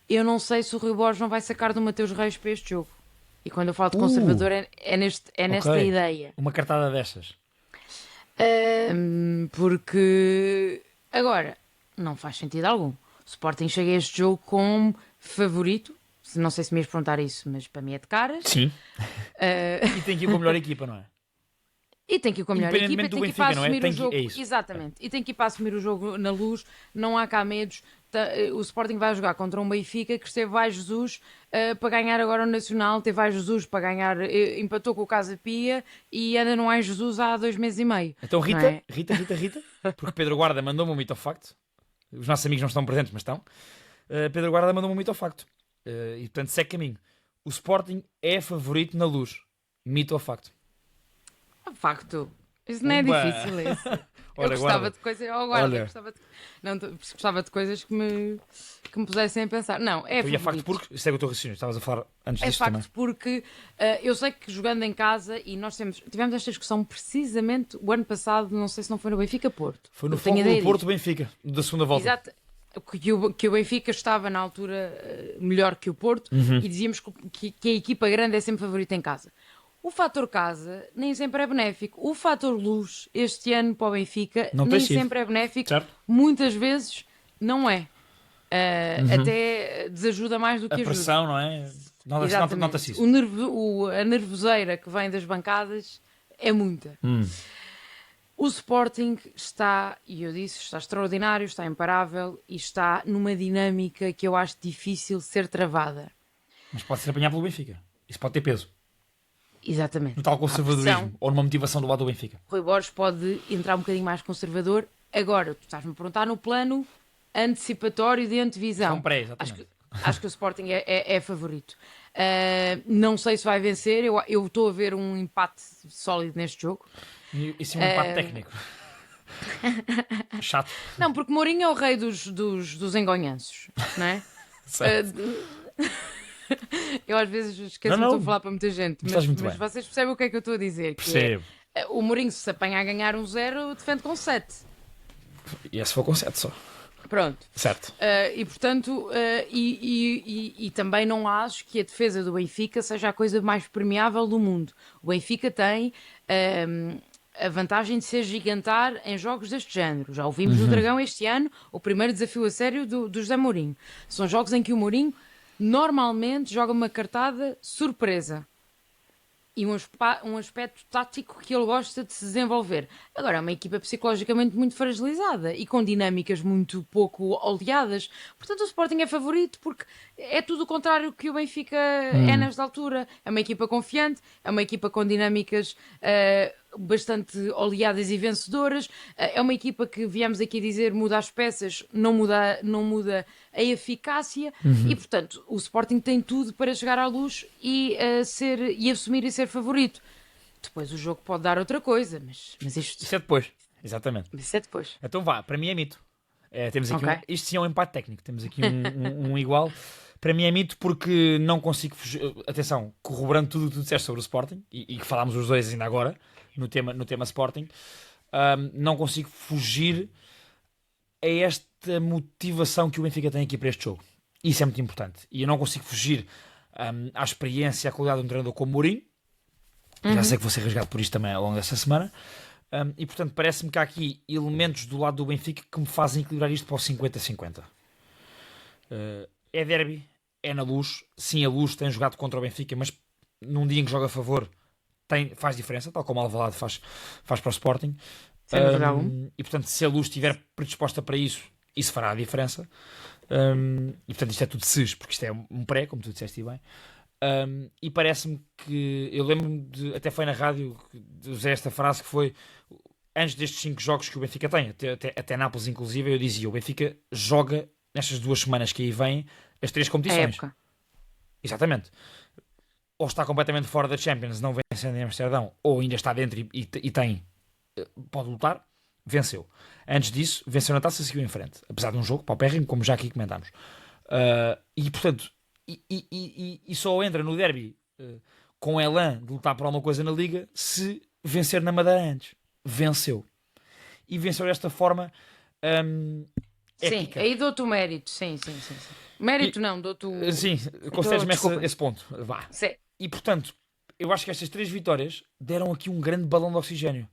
S7: Eu não sei se o Rui Borges não vai sacar do Mateus Reis para este jogo. E quando eu falo de conservador é nesta ideia.
S6: Uma cartada destas.
S7: Porque agora não faz sentido algum. O Sporting chega a este jogo como favorito. Não sei se me ias perguntar isso, mas para mim é de caras.
S6: Sim. E tem que ir com a melhor equipa, não é?
S7: E tem que ir com a melhor equipa, tem que ir para assumir o jogo.
S6: É isso.
S7: Exatamente. E tem que ir para assumir o jogo na Luz. Não há cá medos. O Sporting vai jogar contra um Benfica que esteve Vai Jesus para ganhar agora o Nacional, teve Vai Jesus para ganhar, empatou com o Casa Pia e anda no Vai Jesus há 2 meses e meio.
S6: Então Rita,
S7: É?
S6: Rita, porque Pedro Guarda mandou-me um mito ao facto. Os nossos amigos não estão presentes, mas estão. Pedro Guarda mandou-me um mito ao facto. E portanto segue caminho. O Sporting é favorito na Luz. Mito ou facto?
S7: Facto. Isso não é difícil, isso. Eu gostava de coisas. Gostava de coisas que me pusessem a pensar. Não, é
S6: favorito. Facto porque. Segue o teu raciocínio, estavas a falar antes disto também.
S7: É facto porque eu sei que jogando em casa, e nós tivemos esta discussão precisamente o ano passado, não sei se não foi no Benfica-Porto.
S6: Foi no fogo do Porto-Benfica, da segunda volta.
S7: Exato. Que o Benfica estava na altura melhor que o Porto e dizíamos que a equipa grande é sempre favorita em casa. O fator casa nem sempre é benéfico. O fator luz, este ano para o Benfica, nem sempre é benéfico. Certo. Muitas vezes não é. Até desajuda mais do que ajuda.
S6: A pressão, não é? Nota-se isso.
S7: A nervoseira que vem das bancadas é muita. O Sporting está, e eu disse, está extraordinário, está imparável e está numa dinâmica que eu acho difícil ser travada.
S6: Mas pode ser apanhado pelo Benfica. Isso pode ter peso.
S7: Exatamente.
S6: No tal conservadorismo ou numa motivação do lado do Benfica.
S7: Rui Borges pode entrar um bocadinho mais conservador. Agora, tu estás-me a perguntar no plano antecipatório de antevisão.
S6: Exatamente.
S7: Acho que o Sporting é favorito. Não sei se vai vencer. Eu estou a ver um empate sólido neste jogo.
S6: Isso é um empate técnico. Chato.
S7: Não, porque Mourinho é o rei dos engonhanços, não é? Eu às vezes esqueço-me de falar para muita gente, mas vocês percebem o que é que eu estou a dizer?
S6: Percebo.
S7: O Mourinho, se apanha a ganhar 1-0, defende com 7.
S6: E esse foi com 7 só.
S7: Pronto.
S6: Certo.
S7: E portanto, e também não acho que a defesa do Benfica seja a coisa mais permeável do mundo. O Benfica tem a vantagem de ser gigantar em jogos deste género. Já ouvimos o Dragão este ano, o primeiro desafio a sério do José Mourinho. São jogos em que o Mourinho normalmente joga uma cartada surpresa e um aspecto tático que ele gosta de se desenvolver. Agora, é uma equipa psicologicamente muito fragilizada e com dinâmicas muito pouco oleadas. Portanto, o Sporting é favorito porque é tudo o contrário que o Benfica é nesta altura. É uma equipa confiante, é uma equipa com dinâmicas bastante oleadas e vencedoras. É uma equipa que, viemos aqui dizer, muda as peças, não muda a eficácia e, portanto, o Sporting tem tudo para chegar à Luz e assumir e ser favorito. Depois o jogo pode dar outra coisa, mas isto...
S6: Isso é depois, exatamente.
S7: Isso é depois.
S6: Então vá, para mim é mito. Temos aqui isto sim é um empate técnico, temos aqui um igual. Para mim é mito porque não consigo fugir. Atenção, corroborando tudo o que tu disseste sobre o Sporting e que falámos os dois ainda agora no tema Sporting, não consigo fugir a esta motivação que o Benfica tem aqui para este jogo. Isso é muito importante. E eu não consigo fugir à experiência e à qualidade de um treinador como Mourinho. Já sei que vou ser rasgado por isto também ao longo desta semana. E portanto parece-me que há aqui elementos do lado do Benfica que me fazem equilibrar isto para o 50-50. É derby, é na Luz. Sim, a Luz tem jogado contra o Benfica, mas num dia em que joga a favor faz diferença, tal como o Alvalade faz para o Sporting. E portanto, se a Luz estiver predisposta para isso fará a diferença. E portanto, isto é tudo SES, porque isto é um pré, como tu disseste bem. E parece-me que eu lembro-me de, até foi na rádio, de usar esta frase que foi antes destes 5 jogos que o Benfica tem, até Nápoles inclusive, eu dizia, o Benfica joga nestas 2 semanas que aí vêm as 3 competições. Exatamente. Ou está completamente fora da Champions, não vencendo em Amsterdão, ou ainda está dentro e pode lutar, venceu. Antes disso, venceu na taça e seguiu em frente, apesar de um jogo paupérrimo, como já aqui comentámos. E portanto, e só entra no derby com elan de lutar por alguma coisa na Liga se vencer na Madeira antes. Venceu. E venceu desta forma épica.
S7: Sim, aí dou-te o mérito. Sim. Mérito não, dou-te o...
S6: Sim, concedes-me esse ponto. Vá.
S7: Sim.
S6: E portanto, eu acho que estas 3 vitórias deram aqui um grande balão de oxigênio.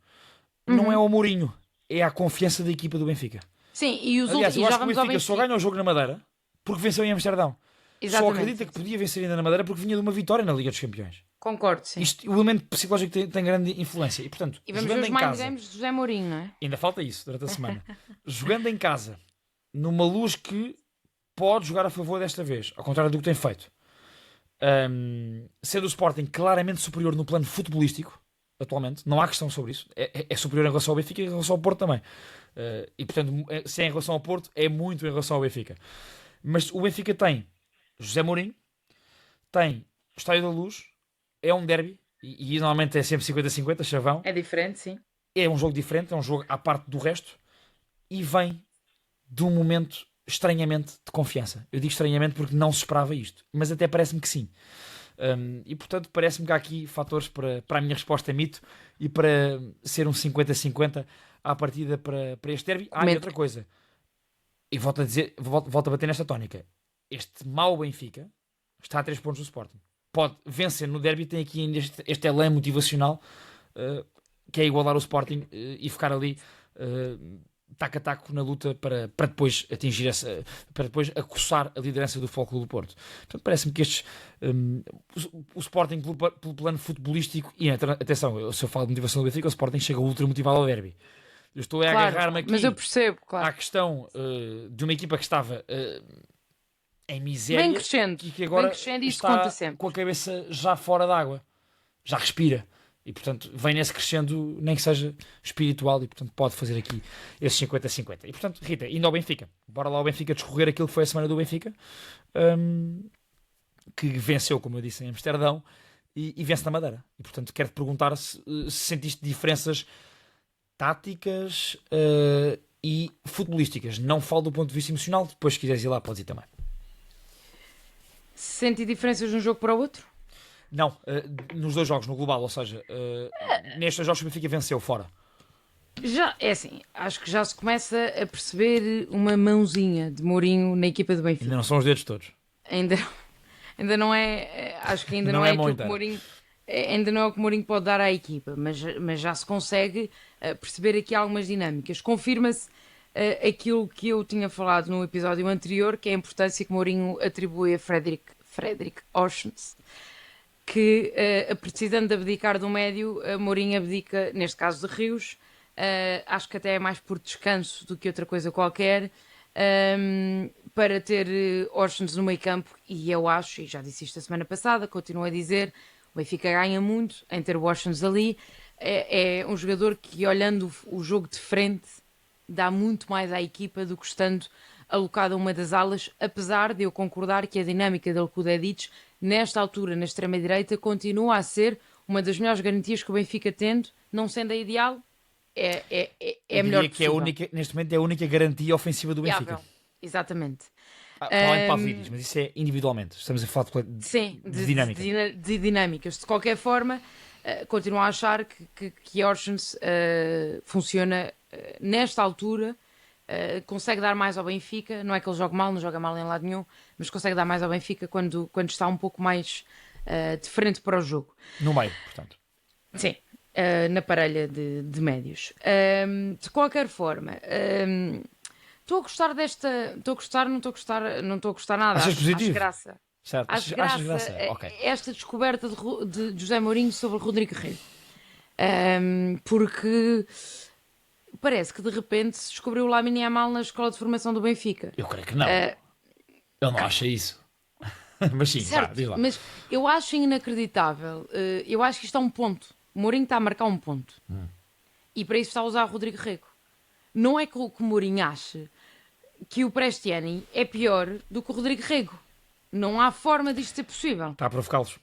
S6: Não é ao Mourinho, é à confiança da equipa do Benfica.
S7: Sim, e os
S6: Aliás,
S7: últimos...
S6: eu acho que o Benfica só ganha o jogo na Madeira porque venceu em Amsterdão.
S7: Exatamente.
S6: Só acredita que podia vencer ainda na Madeira porque vinha de uma vitória na Liga dos Campeões.
S7: Concordo, sim.
S6: O elemento psicológico tem grande influência. E portanto,
S7: vamos
S6: jogando
S7: ver os
S6: em
S7: mind
S6: casa,
S7: games de José Mourinho, não é?
S6: ainda falta isso durante a semana. Jogando em casa, numa Luz que pode jogar a favor desta vez, ao contrário do que tem feito. Sendo o Sporting claramente superior no plano futebolístico, atualmente, não há questão sobre isso. É superior em relação ao Benfica e em relação ao Porto também. E portanto, se é em relação ao Porto, é muito em relação ao Benfica. Mas o Benfica tem José Mourinho, tem o Estádio da Luz, é um derby, e normalmente é sempre 50-50, chavão.
S7: É diferente, sim.
S6: É um jogo diferente, é um jogo à parte do resto, e vem de um momento estranhamente de confiança. Eu digo estranhamente porque não se esperava isto, mas até parece-me que sim. E portanto parece-me que há aqui fatores para a minha resposta mito e para ser um 50-50 à partida para este derby. E outra coisa, e volto a dizer, volto a bater nesta tónica, este mau Benfica está a 3 pontos do Sporting, pode vencer no derby, tem aqui ainda este elan motivacional que é igualar o Sporting e ficar ali taco a taco na luta para depois atingir para depois acossar a liderança do Futebol Clube do Porto. Portanto, parece-me que estes o Sporting pelo plano futebolístico, e atenção, se eu falo de motivação do Benfica, o Sporting chega ultra motivado ao derby. Eu estou a agarrar-me aqui,
S7: mas eu percebo,
S6: à questão de uma equipa que estava em miséria,
S7: bem crescendo,
S6: e que agora
S7: isso conta
S6: está
S7: sempre,
S6: com a cabeça já fora d'água, já respira. E, portanto, vem nesse crescendo, nem que seja espiritual, e, portanto, pode fazer aqui esses 50-50. E, portanto, Rita, indo ao Benfica. Bora lá ao Benfica discorrer aquilo que foi a semana do Benfica, que venceu, como eu disse, em Amsterdão, e vence na Madeira. E, portanto, quero-te perguntar se sentiste diferenças táticas e futebolísticas. Não falo do ponto de vista emocional, depois se quiseres ir lá, podes ir também.
S7: Senti diferenças de um jogo para o outro?
S6: Não, nos 2 jogos, no global, ou seja, nestes jogos o Benfica venceu fora.
S7: Já, é assim, acho que já se começa a perceber uma mãozinha de Mourinho na equipa do Benfica.
S6: Ainda não são os dedos todos.
S7: Ainda não é, acho que ainda não é aquilo que Mourinho, ainda não é o que Mourinho pode dar à equipa, mas já se consegue perceber aqui algumas dinâmicas. Confirma-se aquilo que eu tinha falado no episódio anterior, que é a importância que Mourinho atribui a Fredrik Orsnes, que precisando de abdicar do médio, Mourinho abdica, neste caso de Rios, acho que até é mais por descanso do que outra coisa qualquer, para ter Orsnes no meio campo, e eu acho, e já disse isto a semana passada, continuo a dizer, o Benfica ganha muito em ter o Orsnes ali, é um jogador que, olhando o jogo de frente, dá muito mais à equipa do que estando alocado a uma das alas, apesar de eu concordar que a dinâmica dele com o Dedic, nesta altura, na extrema-direita, continua a ser uma das melhores garantias que o Benfica tendo, não sendo a ideal, é a melhor possível.
S6: Neste momento é a única garantia ofensiva do Benfica.
S7: Viável. Exatamente.
S6: Além de Pavlidis, mas isso é individualmente. Estamos a falar de dinâmica.
S7: De dinâmicas. De qualquer forma, continuo a achar que Orsnes funciona nesta altura, consegue dar mais ao Benfica. Não é que ele jogue mal, não joga mal em lado nenhum, mas consegue dar mais ao Benfica quando está um pouco mais de frente para o jogo.
S6: No meio, portanto.
S7: Sim, na parelha de médios. De qualquer forma, estou a gostar desta... Estou a gostar, não estou a gostar nada.
S6: Achas positivo?
S7: Acho graça.
S6: Certo.
S7: Acho
S6: Achas
S7: graça
S6: graça? Ok.
S7: esta descoberta de José Mourinho sobre Rodrigo Rego. Porque parece que de repente se descobriu o Lamine Yamal na escola de formação do Benfica.
S6: Eu creio que não. Ele não acha isso. Mas sim,
S7: Certo,
S6: diz lá.
S7: mas eu acho inacreditável. Eu acho que isto é um ponto. O Mourinho está a marcar um ponto. E para isso está a usar o Rodrigo Rego. Não é que o Mourinho ache que o Prestiani é pior do que o Rodrigo Rego. Não há forma disto ser possível.
S6: Está a provocá-los.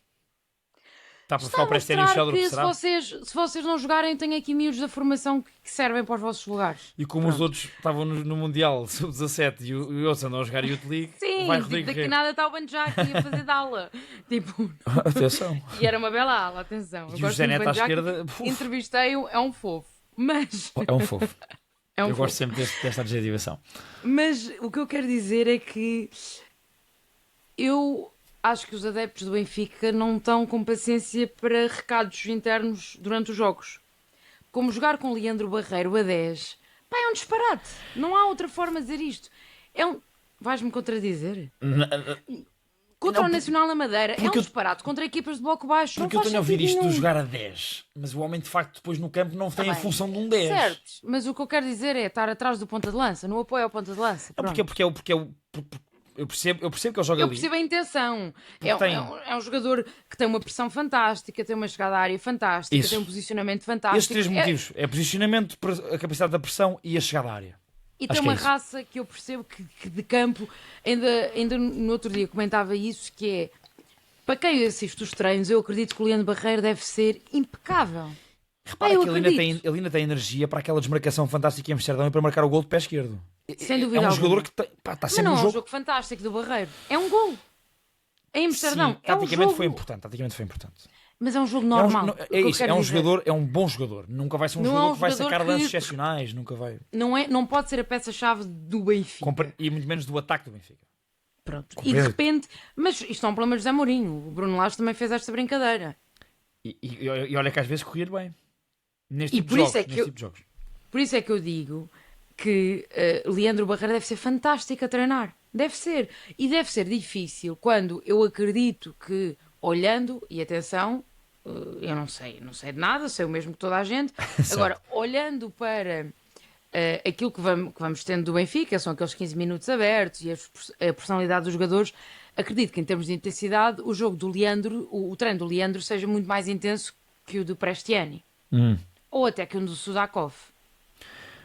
S6: Está a
S7: Está
S6: provocar
S7: a
S6: o Prestiani e o
S7: mostrar
S6: Sheldon,
S7: que
S6: será?
S7: se vocês não jogarem, eu tenho aqui miúdos da formação que servem para os vossos lugares.
S6: E como os outros estavam no Mundial Sub-17 e os outros andam a jogar Youth League,
S7: Sim,
S6: vai
S7: tipo,
S6: Rodrigo
S7: daqui
S6: Rego.
S7: nada está o Banjak a fazer de aula. Tipo,
S6: Atenção.
S7: e era uma bela aula, atenção. Eu
S6: E o
S7: gosto
S6: Zé
S7: muito do
S6: Neto à
S7: Banjak,
S6: esquerda, uf.
S7: entrevistei-o, é um fofo. Mas,
S6: É um fofo.
S7: é um
S6: Eu
S7: fofo.
S6: gosto sempre desta adjetivação.
S7: Mas o que eu quero dizer é que eu acho que os adeptos do Benfica não estão com paciência para recados internos durante os jogos. Como jogar com Leandro Barreiro a 10, pá, é um disparate. Não há outra forma de dizer isto. Vais-me contradizer? Contra o Nacional na Madeira, é um disparate. Contra equipas de bloco baixo, não
S6: Porque eu
S7: faz
S6: tenho ouvido
S7: sentido
S6: isto de
S7: nenhum.
S6: jogar a 10, mas o homem de facto depois no campo não tem a
S7: bem.
S6: função de um 10.
S7: Certo, mas o que eu quero dizer é estar atrás do ponta de lança, no apoio ao ponta de lança.
S6: Não,
S7: Pronto.
S6: porque eu percebo que ele joga
S7: Eu
S6: ali.
S7: percebo a intenção.
S6: Porque tem-
S7: É um jogador que tem uma pressão fantástica, tem uma chegada à área fantástica,
S6: Isso.
S7: tem um posicionamento fantástico.
S6: Estes três motivos. É posicionamento, a capacidade da pressão e a chegada à área.
S7: E
S6: Acho
S7: tem
S6: que é
S7: uma
S6: isso.
S7: raça que eu percebo que de campo, ainda no outro dia comentava isso, que é, para quem assiste os treinos, eu acredito que o Leandro Barreiro deve ser impecável.
S6: Repara
S7: eu
S6: que ele
S7: acredito.
S6: ainda tem energia para aquela desmarcação fantástica em Amsterdão e para marcar o gol de pé esquerdo.
S7: Sem
S6: É
S7: dúvida
S6: um
S7: alguma.
S6: jogador que está
S7: Mas
S6: sempre
S7: não
S6: no
S7: é um
S6: jogo.
S7: jogo fantástico do Barreiro. É um gol. Em Amsterdão.
S6: Sim,
S7: é um
S6: taticamente
S7: jogo.
S6: foi importante. Mas
S7: Mas é um jogo normal.
S6: é isso, é um jogador, é um bom jogador. Nunca vai ser um
S7: Não é
S6: jogador
S7: um
S6: que vai
S7: jogador
S6: sacar
S7: que-
S6: lances excepcionais, nunca vai.
S7: Não pode ser a peça-chave do Benfica.
S6: E muito menos do ataque do Benfica.
S7: Pronto. E de
S6: Compreendo.
S7: repente. Mas isto é um problema de José Mourinho. O Bruno Lage também fez esta brincadeira.
S6: E olha que às vezes corria bem. Neste
S7: E
S6: tipo
S7: por
S6: de
S7: isso
S6: jogos.
S7: é que
S6: neste
S7: eu-
S6: tipo de jogos.
S7: Por isso é que eu digo que Leandro Barreiro deve ser fantástico a treinar. Deve ser. E deve ser difícil quando eu acredito que, olhando, e atenção, eu não sei de nada, sei o mesmo que toda a gente. Agora, olhando para aquilo que vamos tendo do Benfica, são aqueles 15 minutos abertos e a personalidade dos jogadores, acredito que em termos de intensidade, o jogo do Leandro, o treino do Leandro seja muito mais intenso que o do Prestiani. Ou até que o do Sudakov.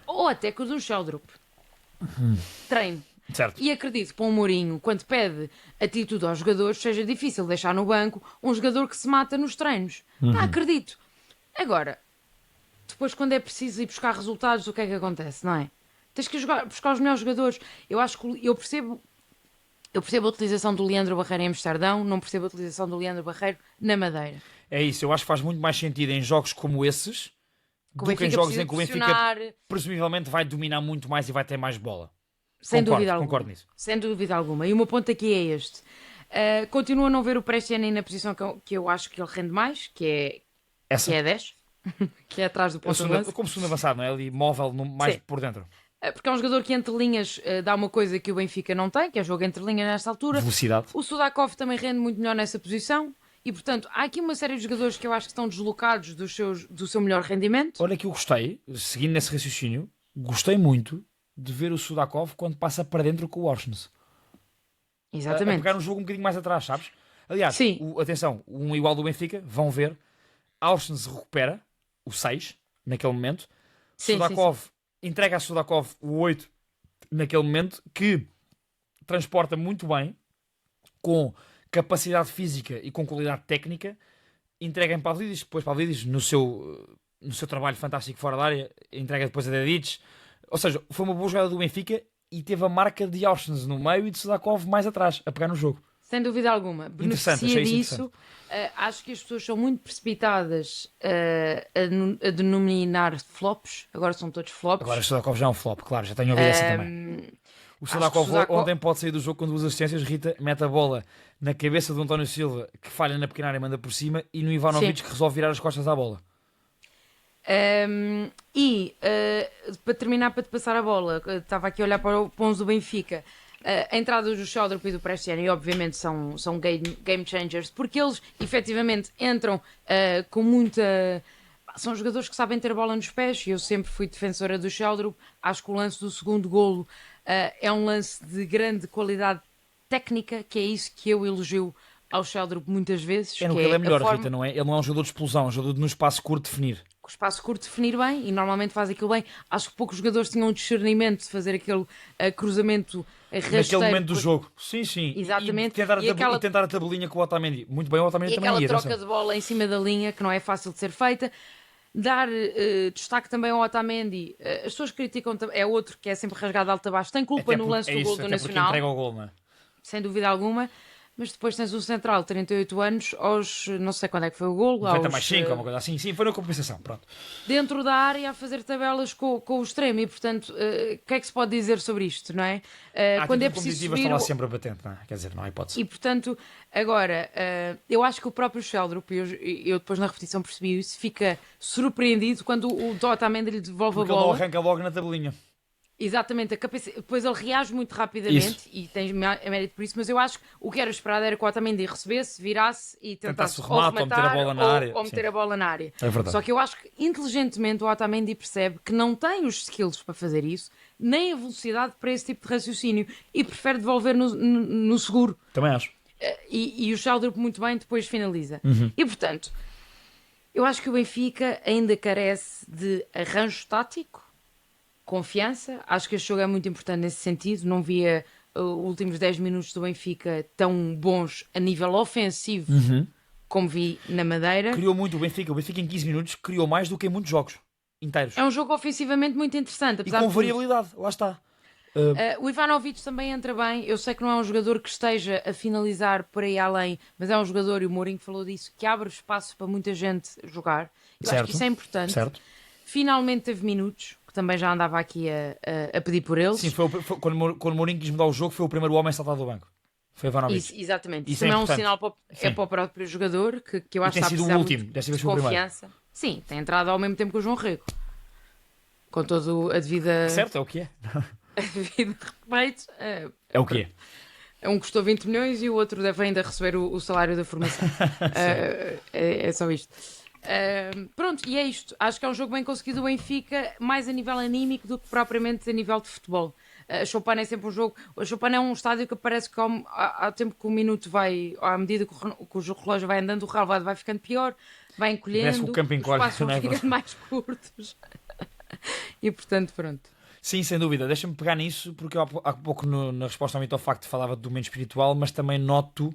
S7: Ou até que o do Sheldrup. Treino.
S6: Certo.
S7: E acredito que para um Mourinho, quando pede atitude aos jogadores, seja difícil deixar no banco um jogador que se mata nos treinos. Pá, acredito. Agora, depois quando é preciso ir buscar resultados, o que é que acontece, não é? Tens que buscar os melhores jogadores. Eu percebo a utilização do Leandro Barreiro em Amsterdão, não percebo a utilização do Leandro Barreiro na Madeira.
S6: É isso, eu acho que faz muito mais sentido em jogos como esses
S7: Que o
S6: do que em
S7: Benfica
S6: jogos
S7: precisa
S6: em que o Benfica
S7: pressionar,
S6: presumivelmente vai dominar muito mais e vai ter mais bola.
S7: sem dúvida alguma.
S6: Concordo nisso.
S7: Sem dúvida alguma. E o meu ponto aqui é este. Continuo a não ver o Prestiani na posição que eu acho que ele rende mais, que é 10, que é atrás do ponto de lança.
S6: Como segundo avançado, não é? Ali móvel, mais
S7: Sim.
S6: por dentro.
S7: Porque é um jogador que entre linhas dá uma coisa que o Benfica não tem, que é jogo entre linhas nesta altura.
S6: Velocidade.
S7: O Sudakov também rende muito melhor nessa posição. E, portanto, há aqui uma série de jogadores que eu acho que estão deslocados do seu melhor rendimento.
S6: Olha que eu gostei, seguindo nesse raciocínio, gostei muito de ver o Sudakov quando passa para dentro com o Orsnes. A
S7: Exatamente.
S6: pegar um jogo um bocadinho mais atrás, sabes? Aliás,
S7: Sim.
S6: atenção, um igual do Benfica, vão ver, Orsnes recupera o 6 naquele momento,
S7: Sim,
S6: Sudakov entrega a Sudakov o 8 naquele momento, que transporta muito bem, com capacidade física e com qualidade técnica, entrega em Pavlidis, depois Pavlidis no seu trabalho fantástico fora da área, entrega depois a Dedic. Ou seja, foi uma boa jogada do Benfica e teve a marca de Orsnes no meio e de Sudakov mais atrás, a pegar no jogo.
S7: Sem dúvida alguma.
S6: Interessante,
S7: Beneficia
S6: achei isso
S7: disso. Acho que as pessoas são muito precipitadas a denominar flops. Agora são todos flops.
S6: Agora o Sudakov já é um flop, claro, já tenho ouvido essa também. O Sudakov ontem pode sair do jogo com 2 assistências, Rita mete a bola na cabeça do António Silva, que falha na pequena área e manda por cima, e no Ivanovic,
S7: Sim.
S6: que resolve virar as costas à bola.
S7: Para terminar, para te passar a bola, estava aqui a olhar para o 11 do Benfica. A entrada do Sheldrup e do Prestiani obviamente são game changers, porque eles efetivamente entram com muita... São jogadores que sabem ter bola nos pés, e eu sempre fui defensora do Sheldrup. Acho que o lance do segundo golo é um lance de grande qualidade técnica, que é isso que eu elogio ao Sheldrup muitas vezes.
S6: É no que ele é melhor, Rita, não é? Ele não é um jogador de explosão, é um jogador de no espaço curto definir.
S7: Com o espaço curto definir bem, e normalmente faz aquilo bem. Acho que poucos jogadores tinham o discernimento de fazer aquele cruzamento rasteiro.
S6: Naquele momento do jogo. Sim.
S7: Exatamente.
S6: E tentar a tabelinha com o Otamendi. Muito bem, o Otamendi também ia.
S7: E aquela troca de bola em cima da linha, que não é fácil de ser feita. Dar destaque também ao Otamendi. As pessoas criticam, é outro que é sempre rasgado de alto a baixo. Tem culpa no lance do gol do Nacional.
S6: Entrega o gol, não é?
S7: Sem dúvida alguma. Mas depois tens um central, 38 anos, aos... não sei quando é que foi o gol.
S6: 90 mais 5, uma coisa assim. Sim, foi na compensação, pronto.
S7: Dentro da área a fazer tabelas com o extremo. E, portanto, o que é que se pode dizer sobre isto, não é?
S6: Quando é preciso subir... está lá sempre a batente, não é? Quer dizer, não há hipótese.
S7: E, portanto, agora, eu acho que o próprio Sheldrup, eu depois na repetição percebi isso, fica surpreendido quando o Otamendi lhe devolve a bola.
S6: Porque ele arranca logo na tabelinha.
S7: Exatamente, depois ele reage muito rapidamente e tem mérito por isso, mas eu acho que o que era esperado era que o Otamendi recebesse, virasse e tentasse
S6: rematar, ou meter a bola na área.
S7: Ou meter a bola na área.
S6: É verdade.
S7: Só que eu acho que inteligentemente o Otamendi percebe que não tem os skills para fazer isso, nem a velocidade para esse tipo de raciocínio, e prefere devolver no seguro.
S6: Também acho.
S7: E o Sheldrup muito bem depois finaliza.
S6: Uhum.
S7: E portanto, eu acho que o Benfica ainda carece de arranjo tático, confiança. Acho que este jogo é muito importante nesse sentido. Não via os últimos 10 minutos do Benfica tão bons a nível ofensivo como vi na Madeira.
S6: Criou muito o Benfica em 15 minutos criou mais do que em muitos jogos inteiros.
S7: É um jogo ofensivamente muito interessante,
S6: apesar e com variabilidade, lá está.
S7: O Ivanovic também entra bem. Eu sei que não é um jogador que esteja a finalizar por aí além, mas é um jogador, e o Mourinho falou disso, que abre espaço para muita gente jogar. Eu acho que isso é importante.
S6: Certo.
S7: Finalmente teve minutos, que também já andava aqui a pedir por eles.
S6: Sim, quando o Mourinho quis mudar o jogo, foi o primeiro homem saltado do banco. Foi Ivanovic.
S7: Exatamente.
S6: Isso
S7: também é um sinal para o próprio jogador, que eu acho que está a precisar muito de confiança. Sim, tem entrado ao mesmo tempo que o João Rego. Com toda a devida...
S6: Certo, é o que é.
S7: A devida respeito.
S6: É o que é.
S7: Um custou 20 milhões e o outro deve ainda receber o salário da formação. É só isto. Pronto, e é isto. Acho que é um jogo bem conseguido do Benfica, mais a nível anímico do que propriamente a nível de futebol. A Choupana é sempre um jogo. A Choupana é um estádio que parece que ao tempo que o minuto vai, à medida que o relógio vai andando, o relvado vai ficando pior, vai encolhendo,
S6: o campo encolhe,
S7: os espaços vão ficando mais curtos. E portanto, pronto.
S6: Sim, sem dúvida. Deixa-me pegar nisso, porque eu há pouco na resposta ao facto falava do domínio espiritual, mas também noto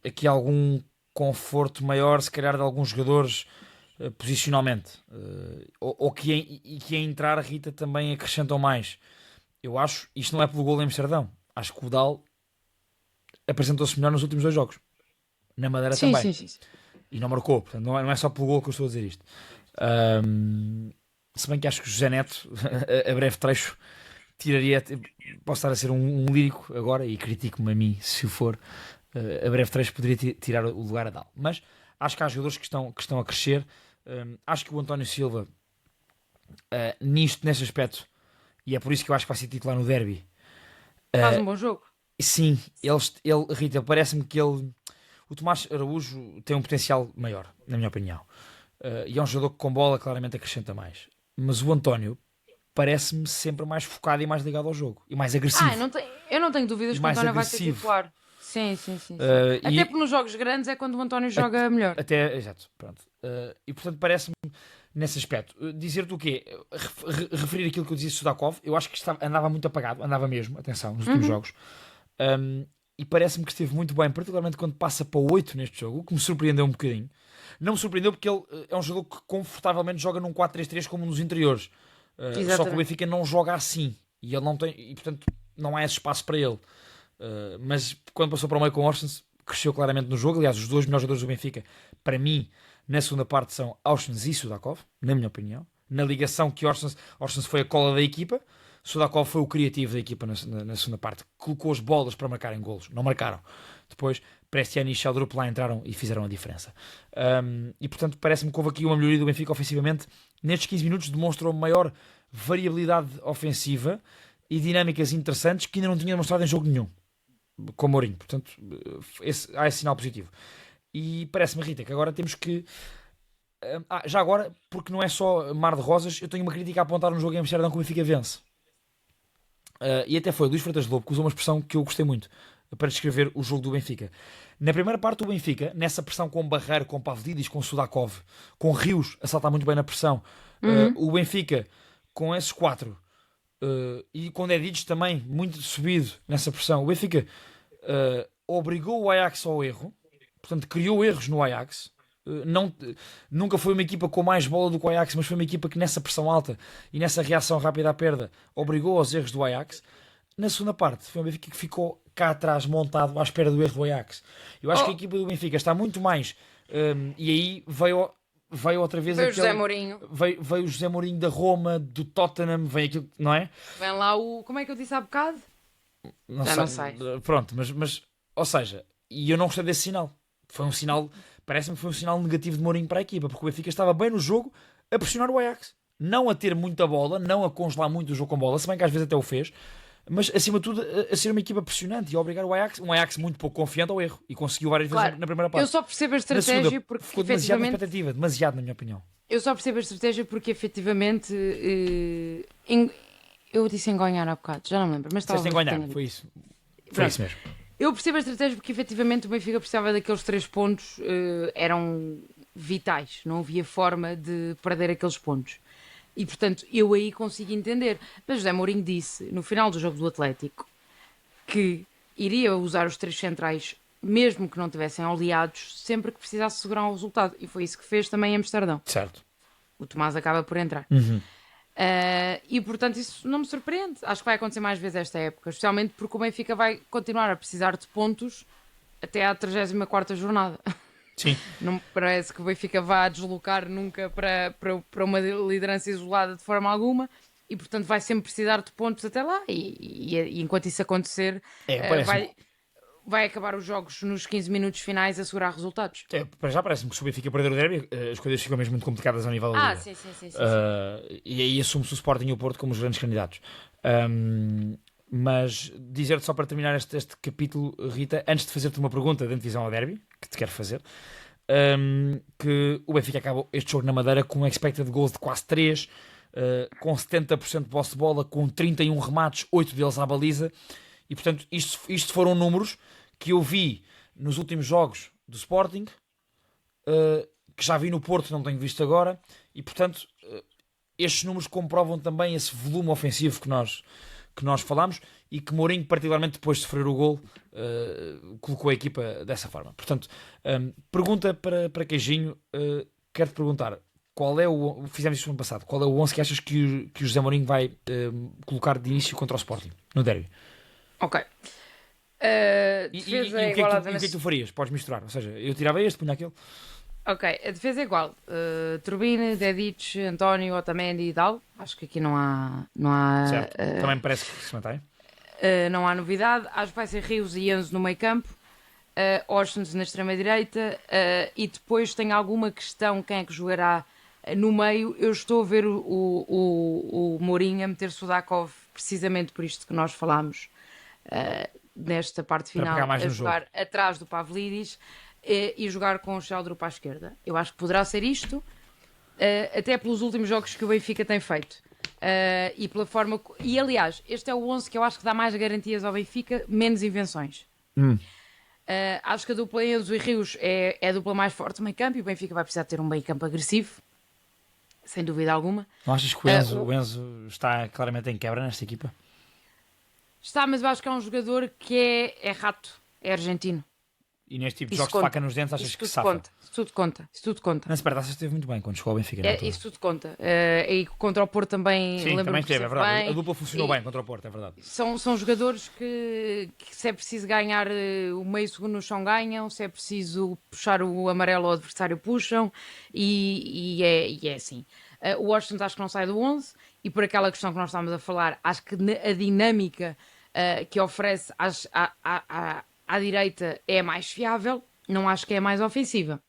S6: aqui algum conforto maior, se calhar, de alguns jogadores posicionalmente. Ou que a entrar, a Rita, também acrescentam mais. Eu acho, isto não é pelo gol em Amsterdão. Acho que o Dal apresentou-se melhor nos últimos 2 jogos. Na Madeira também. Sim. E não marcou. Portanto, não é só pelo gol que eu estou a dizer isto. Se bem que acho que o José Neto, a breve trecho, tiraria... Posso estar a ser um lírico agora, e critico-me a mim, se o for... a breve trecho poderia tirar o lugar a Dal. Mas acho que há jogadores que estão a crescer. Acho que o António Silva, neste aspecto, e é por isso que eu acho que vai ser titular no derby,
S7: faz um bom jogo.
S6: Sim, Rita, parece-me que o Tomás Araújo tem um potencial maior, na minha opinião. E é um jogador que com bola claramente acrescenta mais. Mas o António parece-me sempre mais focado e mais ligado ao jogo. E mais agressivo.
S7: Eu não tenho dúvidas que o António vai ser titular. Sim. Até porque nos jogos grandes é quando o António joga melhor.
S6: Exato, pronto. E portanto parece-me nesse aspecto. Dizer-te o quê? Referir aquilo que eu dizia de Sudakov, eu acho que andava muito apagado, andava mesmo, atenção, nos últimos jogos. E parece-me que esteve muito bem, particularmente quando passa para o 8 neste jogo, o que me surpreendeu um bocadinho. Não me surpreendeu porque ele é um jogador que confortavelmente joga num 4-3-3 como nos interiores. Só que o Benfica não joga assim. E ele não tem, e portanto não há esse espaço para ele. Mas quando passou para o meio com o Orsens, cresceu claramente no jogo. Aliás, os 2 melhores jogadores do Benfica, para mim, na segunda parte, são Orsens e Sudakov, na minha opinião. Na ligação que Orsens foi a cola da equipa, Sudakov foi o criativo da equipa na segunda parte. Colocou as bolas para marcarem golos. Não marcaram. Depois, Prestiani e Sheldrup lá entraram e fizeram a diferença. E portanto, parece-me que houve aqui uma melhoria do Benfica ofensivamente. Nestes 15 minutos demonstrou maior variabilidade ofensiva e dinâmicas interessantes que ainda não tinha demonstrado em jogo nenhum com o Mourinho. Portanto, há esse sinal positivo. E parece-me, Rita, que agora temos que... já agora, porque não é só mar de rosas, eu tenho uma crítica a apontar no jogo em Amsterdão que o Benfica vence. E até foi o Luís Freitas Lobo que usou uma expressão que eu gostei muito para descrever o jogo do Benfica. Na primeira parte, o Benfica, nessa pressão com Barreiro, com Pavlidis, com Sudakov, com Rios a saltar muito bem na pressão, o Benfica com esses 4 e com Dedic também muito subido nessa pressão, o Benfica obrigou o Ajax ao erro, portanto criou erros no Ajax. Nunca foi uma equipa com mais bola do que o Ajax, mas foi uma equipa que nessa pressão alta e nessa reação rápida à perda obrigou aos erros do Ajax. Na segunda parte foi um Benfica que ficou cá atrás montado à espera do erro do Ajax. Eu acho que a equipa do Benfica está muito mais e aí veio outra vez
S7: veio o José Mourinho,
S6: veio o José Mourinho da Roma, do Tottenham, vem aquilo, não é?
S7: Vem lá como é que eu disse há bocado? Não sei.
S6: Pronto, mas ou seja, e eu não gostei desse sinal. Foi um sinal, parece-me que foi um sinal negativo de Mourinho para a equipa, porque o Benfica estava bem no jogo a pressionar o Ajax, não a ter muita bola, não a congelar muito o jogo com bola, se bem que às vezes até o fez, mas acima de tudo a ser uma equipa pressionante e a obrigar o Ajax, um Ajax muito pouco confiante ao erro, e conseguiu várias vezes na primeira parte.
S7: Eu só percebo a estratégia porque
S6: ficou demasiado na expectativa, demasiado na minha opinião.
S7: Eu só percebo a estratégia porque efetivamente eu disse enganhar há bocado, já não me lembro, mas estava a
S6: enganhar, foi isso. Foi isso mesmo.
S7: Eu percebo a estratégia porque efetivamente o Benfica precisava daqueles 3 pontos, eram vitais, não havia forma de perder aqueles pontos. E portanto eu aí consigo entender. Mas José Mourinho disse no final do jogo do Atlético que iria usar os 3 centrais, mesmo que não tivessem aliados, sempre que precisasse segurar um resultado. E foi isso que fez também em Amsterdão.
S6: Certo.
S7: O Tomás acaba por entrar. E portanto isso não me surpreende. Acho que vai acontecer mais vezes esta época, especialmente porque o Benfica vai continuar a precisar de pontos até à 34ª jornada.
S6: Sim.
S7: Não me parece que o Benfica vá deslocar nunca para uma liderança isolada de forma alguma, e portanto vai sempre precisar de pontos até lá, e enquanto isso acontecer vai acabar os jogos nos 15 minutos finais a segurar resultados.
S6: Para já parece-me que se o Benfica perder o derby, as coisas ficam mesmo muito complicadas ao nível da Liga.
S7: Sim.
S6: E aí assume-se o Sporting e o Porto como os grandes candidatos. Mas dizer-te só para terminar este capítulo, Rita, antes de fazer-te uma pergunta de antevisão ao derby, que te quero fazer, que o Benfica acabou este jogo na Madeira com um expected goals de quase 3, com 70% de posse de bola, com 31 remates, 8 deles à baliza, e portanto isto foram números que eu vi nos últimos jogos do Sporting, que já vi no Porto, não tenho visto agora, e portanto estes números comprovam também esse volume ofensivo que nós falámos, e que Mourinho, particularmente depois de sofrer o gol, colocou a equipa dessa forma. Portanto, pergunta para Queijinho, quero-te perguntar, fizemos isso no ano passado, qual é o 11 que achas que o José Mourinho vai colocar de início contra o Sporting, no derby?
S7: Ok.
S6: E o que é que tu farias? Podes misturar, ou seja, eu tirava este, punha aquele.
S7: Ok, a defesa é igual. Turbine, Dedic, António, Otamendi e Dal. Acho que aqui não há
S6: certo. Também me parece que se mantém.
S7: Não há novidade. Acho que vai ser Rios e Enzo no meio campo, Orsens na extrema-direita, e depois tem alguma questão quem é que jogará no meio. Eu estou a ver o Mourinho a meter Sudakov precisamente por isto que nós falámos nesta parte final, a jogar atrás do Pavlidis e jogar com o Sheldrup à esquerda. Eu acho que poderá ser isto, até pelos últimos jogos que o Benfica tem feito. E pela forma... E aliás, este é o 11 que eu acho que dá mais garantias ao Benfica, menos invenções. Acho que a dupla Enzo e Rios é a dupla mais forte do meio campo, e o Benfica vai precisar ter um meio campo agressivo, sem dúvida alguma.
S6: Não achas que o Enzo está claramente em quebra nesta equipa?
S7: Está, mas eu acho que é um jogador que é rato, é argentino.
S6: E neste tipo de jogos de faca nos dentes, achas que safa?
S7: Isso tudo conta.
S6: Na Supertaça esteve muito bem quando chegou ao Benfica.
S7: Isso tudo conta. E contra o Porto também.
S6: Sim, também esteve, é verdade.
S7: Bem.
S6: A dupla funcionou bem contra o Porto, é verdade.
S7: São jogadores que se é preciso ganhar o meio segundo no chão, ganham. Se é preciso puxar o amarelo ao adversário, puxam. E é assim. O Washington acho que não sai do 11. E por aquela questão que nós estávamos a falar, acho que a dinâmica que oferece à direita é mais fiável. Não acho que é mais ofensiva,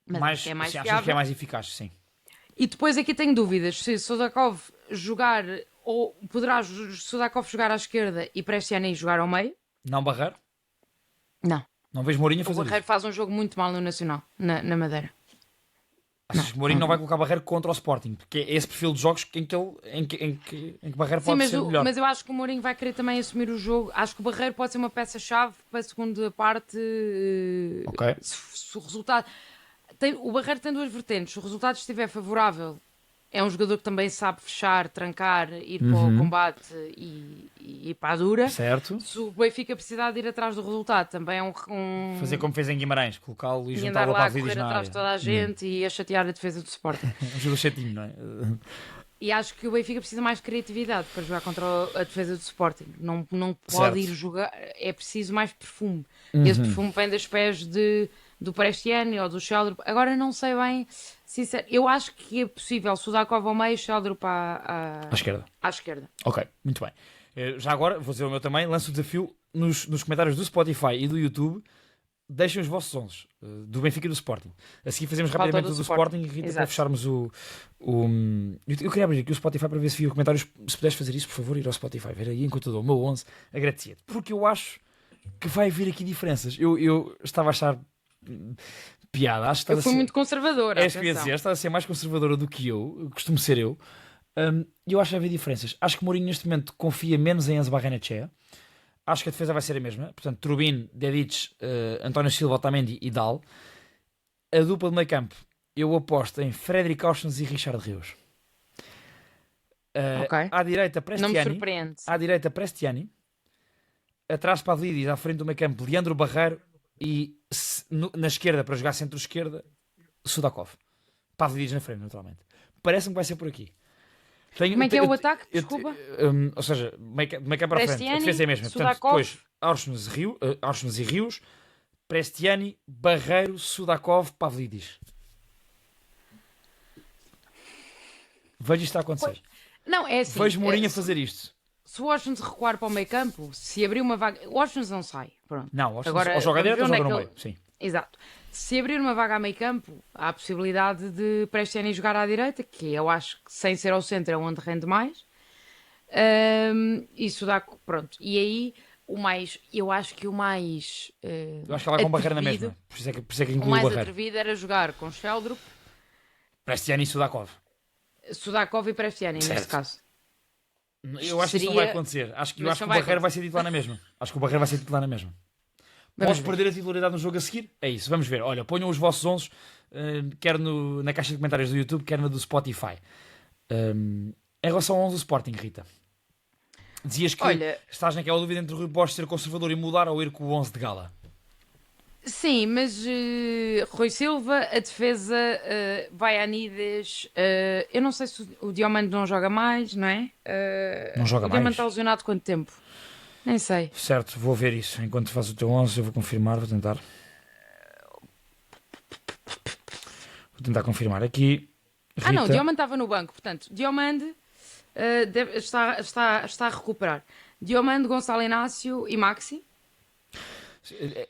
S7: mas é mais fiável.
S6: Acho que é mais eficaz, sim.
S7: E depois aqui tenho dúvidas se Sudakov jogar ou poderá Sudakov jogar à esquerda e Prestiani jogar ao meio?
S6: Não Barreiro?
S7: Não.
S6: Não vês Mourinho a
S7: O
S6: fazer
S7: Barreiro
S6: isso?
S7: faz um jogo muito mal no Nacional, na Madeira.
S6: Achas que Mourinho não vai colocar Barreiro contra o Sporting? Porque é esse perfil de jogos em que Barreiro
S7: Sim,
S6: pode ser melhor.
S7: mas eu acho que o Mourinho vai querer também assumir o jogo. Acho que o Barreiro pode ser uma peça-chave para a segunda parte.
S6: Ok.
S7: Se o resultado. O Barreiro tem duas vertentes. Se o resultado estiver favorável, é um jogador que também sabe fechar, trancar, ir para o combate e ir para a dura.
S6: Certo.
S7: Se o Benfica precisar de ir atrás do resultado, também é um
S6: Fazer como fez em Guimarães, colocá-lo e
S7: e andar
S6: juntá-lo
S7: lá
S6: para
S7: a
S6: a Pavlidis
S7: correr
S6: na
S7: atrás de
S6: área.
S7: toda a gente e a chatear a defesa do Sporting.
S6: Um jogo chatinho, não é?
S7: E acho que o Benfica precisa mais de criatividade para jogar contra a defesa do Sporting. Não pode
S6: Certo.
S7: ir jogar, é preciso mais perfume. E esse perfume vem dos pés do Prestiani ou do Sheldrup. Agora não sei bem, sincero. Eu acho que é possível Sudakov ao meio, Sheldrup
S6: À esquerda.
S7: à esquerda.
S6: Ok, muito bem. Já agora, vou dizer o meu também, lanço o desafio nos comentários do Spotify e do YouTube. Deixem os vossos 11 do Benfica e do Sporting. A seguir fazemos
S7: Falta
S6: rapidamente
S7: do
S6: o do
S7: Sporting.
S6: Sporting e Rita,
S7: Exato.
S6: para fecharmos o. Eu queria abrir aqui o Spotify para ver se via comentários. Se puderes fazer isso, por favor, ir ao Spotify, ver aí enquanto eu dou o meu 11, agradecia-te. Porque eu acho que vai haver aqui diferenças. Eu estava a achar piada. Acho que
S7: Eu fui muito conservadora.
S6: É isso que eu ia dizer, estás a ser mais conservadora do que eu, costumo ser eu. E eu acho que vai haver diferenças. Acho que Mourinho neste momento confia menos em Enzo Barrenechea. Acho que a defesa vai ser a mesma. Portanto, Trubin, Dedic, António Silva, Otamendi e Dal. A dupla de meio campo, eu aposto em Frederic Auschwitz e Richard Rios.
S7: Ok.
S6: À direita,
S7: Não me
S6: Prestiani.
S7: surpreende.
S6: À direita, Prestiani. Atrás, Pavlidis. À frente do meio campo, Leandro Barreiro. E na esquerda, para jogar centro-esquerda, Sudakov. Pavlidis na frente, naturalmente. Parece-me que vai ser por aqui.
S7: Como é que é o ataque? Desculpa.
S6: Ou seja, meio campo para a frente. A
S7: Prestiani,
S6: defesa é a mesma. Portanto,
S7: Sudakov.
S6: depois, Auschwitz e Rios. Prestiani, Barreiro, Sudakov, Pavlidis. Vejo isto a acontecer.
S7: Não, é assim.
S6: Vejo Mourinho a
S7: se
S6: fazer isto.
S7: o Washington recuar para o meio campo, se abrir uma vaga. O Washington não sai. Pronto.
S6: Não,
S7: Agora,
S6: ou joga
S7: vamos
S6: direto ou
S7: ver onde
S6: joga
S7: é
S6: no
S7: que
S6: meio. Sim.
S7: Exato. Se abrir uma vaga a meio campo, há a possibilidade de Prestiani jogar à direita, que eu acho que sem ser ao centro é onde rende mais. Isso dá. Pronto. E aí, eu acho que o mais.
S6: Eu acho que ela vai com Barreiro na
S7: atrevido-
S6: mesma. Por isso é que
S7: O
S6: inclui o
S7: mais
S6: Barreiro.
S7: atrevido era jogar com Sheldrup,
S6: Prestiani e Sudakov.
S7: Sudakov e Prestiani, neste
S6: Certo.
S7: caso.
S6: Eu acho que isso não
S7: Seria-
S6: vai acontecer.
S7: Mas
S6: Eu acho que
S7: não
S6: o
S7: vai
S6: Barreiro vai ser titular na mesma. Acho que o Barreiro vai ser titular na mesma.
S7: Vamos
S6: Posso
S7: ver.
S6: perder a titularidade no jogo a seguir? É isso, vamos ver. Olha, ponham os vossos 11, quer na caixa de comentários do YouTube, quer na do Spotify. Em relação ao 11 do Sporting, Rita, dizias que
S7: Olha-
S6: estás naquela dúvida entre o Rui Borges ser conservador e mudar ou ir com o 11 de gala.
S7: Sim, mas Rui Silva, a defesa, Vaianides, eu não sei se o Diomande não joga mais, não é?
S6: Não joga
S7: o Diomande
S6: mais?
S7: está lesionado quanto tempo? Nem sei.
S6: Certo, vou ver isso. Enquanto fazes o teu 11, eu vou confirmar, vou tentar. Vou tentar confirmar aqui. Rita,
S7: Ah não, o Diomande estava no banco, portanto, Diomande está a recuperar. Diomande, Gonçalo Inácio e Maxi.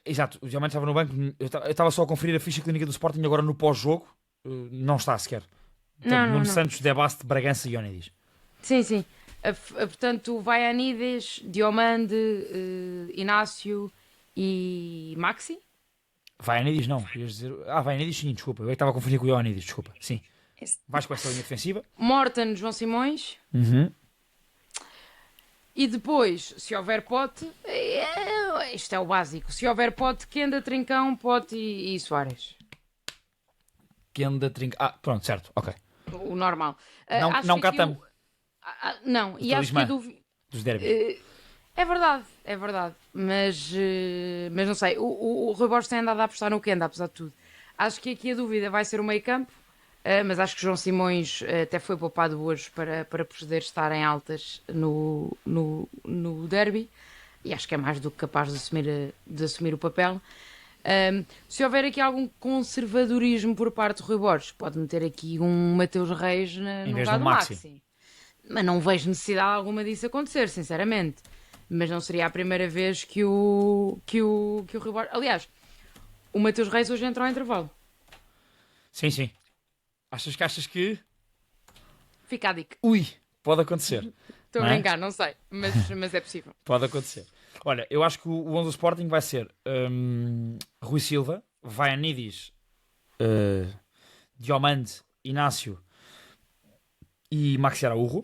S6: Exato, o Diamante estava no banco. Eu estava só a conferir a ficha clínica do Sporting agora no pós-jogo. Não está sequer.
S7: Não,
S6: Nuno
S7: não.
S6: Santos, Debaste, Bragança e Onidis.
S7: Sim, sim. Portanto, Vaianides, Diomande, Inácio e Maxi.
S6: Vai Onidis, não. Querias dizer... vai Onidis, sim, desculpa. Eu é que estava a conferir com o Onidis, desculpa. Sim. Vais com essa linha defensiva.
S7: Morton, João Simões.
S6: Uhum.
S7: E depois, se houver Pote, isto é o básico. Se houver Pote, Kenda, Trincão, Pote e Soares.
S6: Kenda, Trinca... pronto, certo, ok.
S7: O normal.
S6: Não,
S7: Acho
S6: não
S7: que aqui
S6: Catam.
S7: não, e acho que a
S6: talismã.
S7: dúvida...
S6: Dos derbys.
S7: É verdade. Mas não sei. O Rui Borges tem andado a apostar no Kenda, apesar de tudo. Acho que aqui a dúvida vai ser o meio campo. Mas acho que João Simões até foi poupado hoje para poder estar em altas no derby e acho que é mais do que capaz de assumir o papel. Se houver aqui algum conservadorismo por parte do Rui Borges, pode meter aqui um Mateus Reis no
S6: vez
S7: lugar
S6: do
S7: do
S6: Maxi.
S7: Maxi. Mas não vejo necessidade alguma disso acontecer, sinceramente. Mas não seria a primeira vez que o Rui Borges... Aliás, o Mateus Reis hoje entrou ao intervalo.
S6: Sim. Achas que...
S7: Fica a dica.
S6: Ui, pode acontecer.
S7: Estou a brincar, não sei, mas é possível.
S6: Pode acontecer. Olha, eu acho que o 11 do Sporting vai ser Rui Silva, Vaianidis, Diomande, Inácio e Maxi Araújo.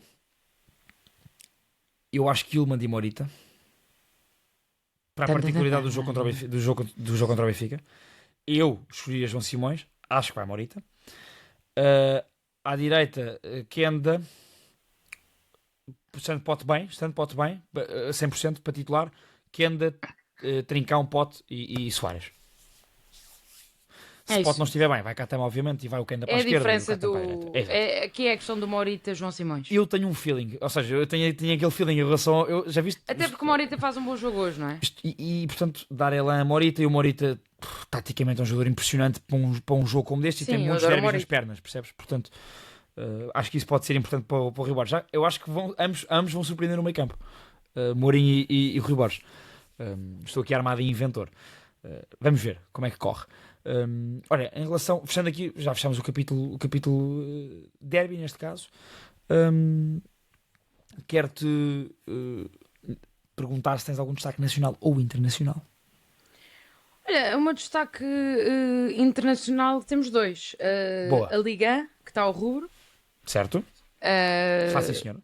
S6: Eu acho que Yulman e Morita, para a particularidade do jogo contra o Benfica. Eu escolhi a João Simões, acho que vai Morita. À direita, Kenda, estando Pote bem, 100% para titular. Kenda, Trincão, Pote e Soares. Se Pote não estiver bem, vai Catama, obviamente, e vai o Kenda para a esquerda.
S7: É a diferença do... Aqui é a questão do Morita, João Simões.
S6: Eu tenho um feeling, ou seja, eu tenho aquele feeling em relação... já viste?
S7: Até porque o Morita faz um bom jogo hoje, não é?
S6: E portanto, dar elan a Morita, e o Morita, taticamente, é um jogador impressionante para um jogo como este. Sim, e tem muitos derbys nas pernas, percebes? Portanto, acho que isso pode ser importante para o Rui Borges. Eu acho que ambos vão surpreender no meio campo. Mourinho e Rui Borges. Estou aqui armado em inventor. Vamos ver como é que corre. Olha, em relação, fechando aqui, já fechamos o capítulo derby neste caso. Quero-te perguntar se tens algum destaque nacional ou internacional.
S7: Olha, um destaque internacional, temos dois. A Liga, que está ao rubro.
S6: Certo. Faça, senhora.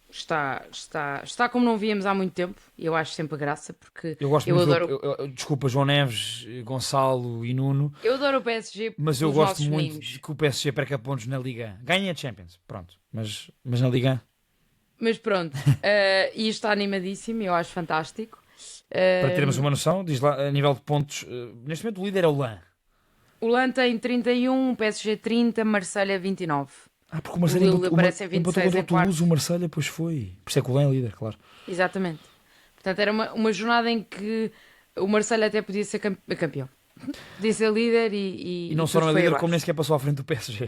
S7: Está como não víamos há muito tempo, e eu acho sempre graça, porque
S6: eu gosto muito adoro... Desculpa, João Neves, Gonçalo e Nuno.
S7: Eu adoro o PSG,
S6: mas eu gosto muito que o PSG perca pontos na Liga. Ganha a Champions, pronto, mas na Liga.
S7: Mas pronto, e está animadíssimo, eu acho fantástico.
S6: Para termos uma noção, diz lá, a nível de pontos, neste momento o líder é o LAN.
S7: O LAN tem 31, o PSG 30, Marselha 29.
S6: Porque o Marselha empatou contra o Toulouse, o Marselha, pois foi. Por isso é que o LAN é líder, claro.
S7: Exatamente. Portanto, era uma jornada em que o Marselha até podia ser campeão. Podia ser líder e
S6: não só não é líder, como nem sequer passou à frente do PSG.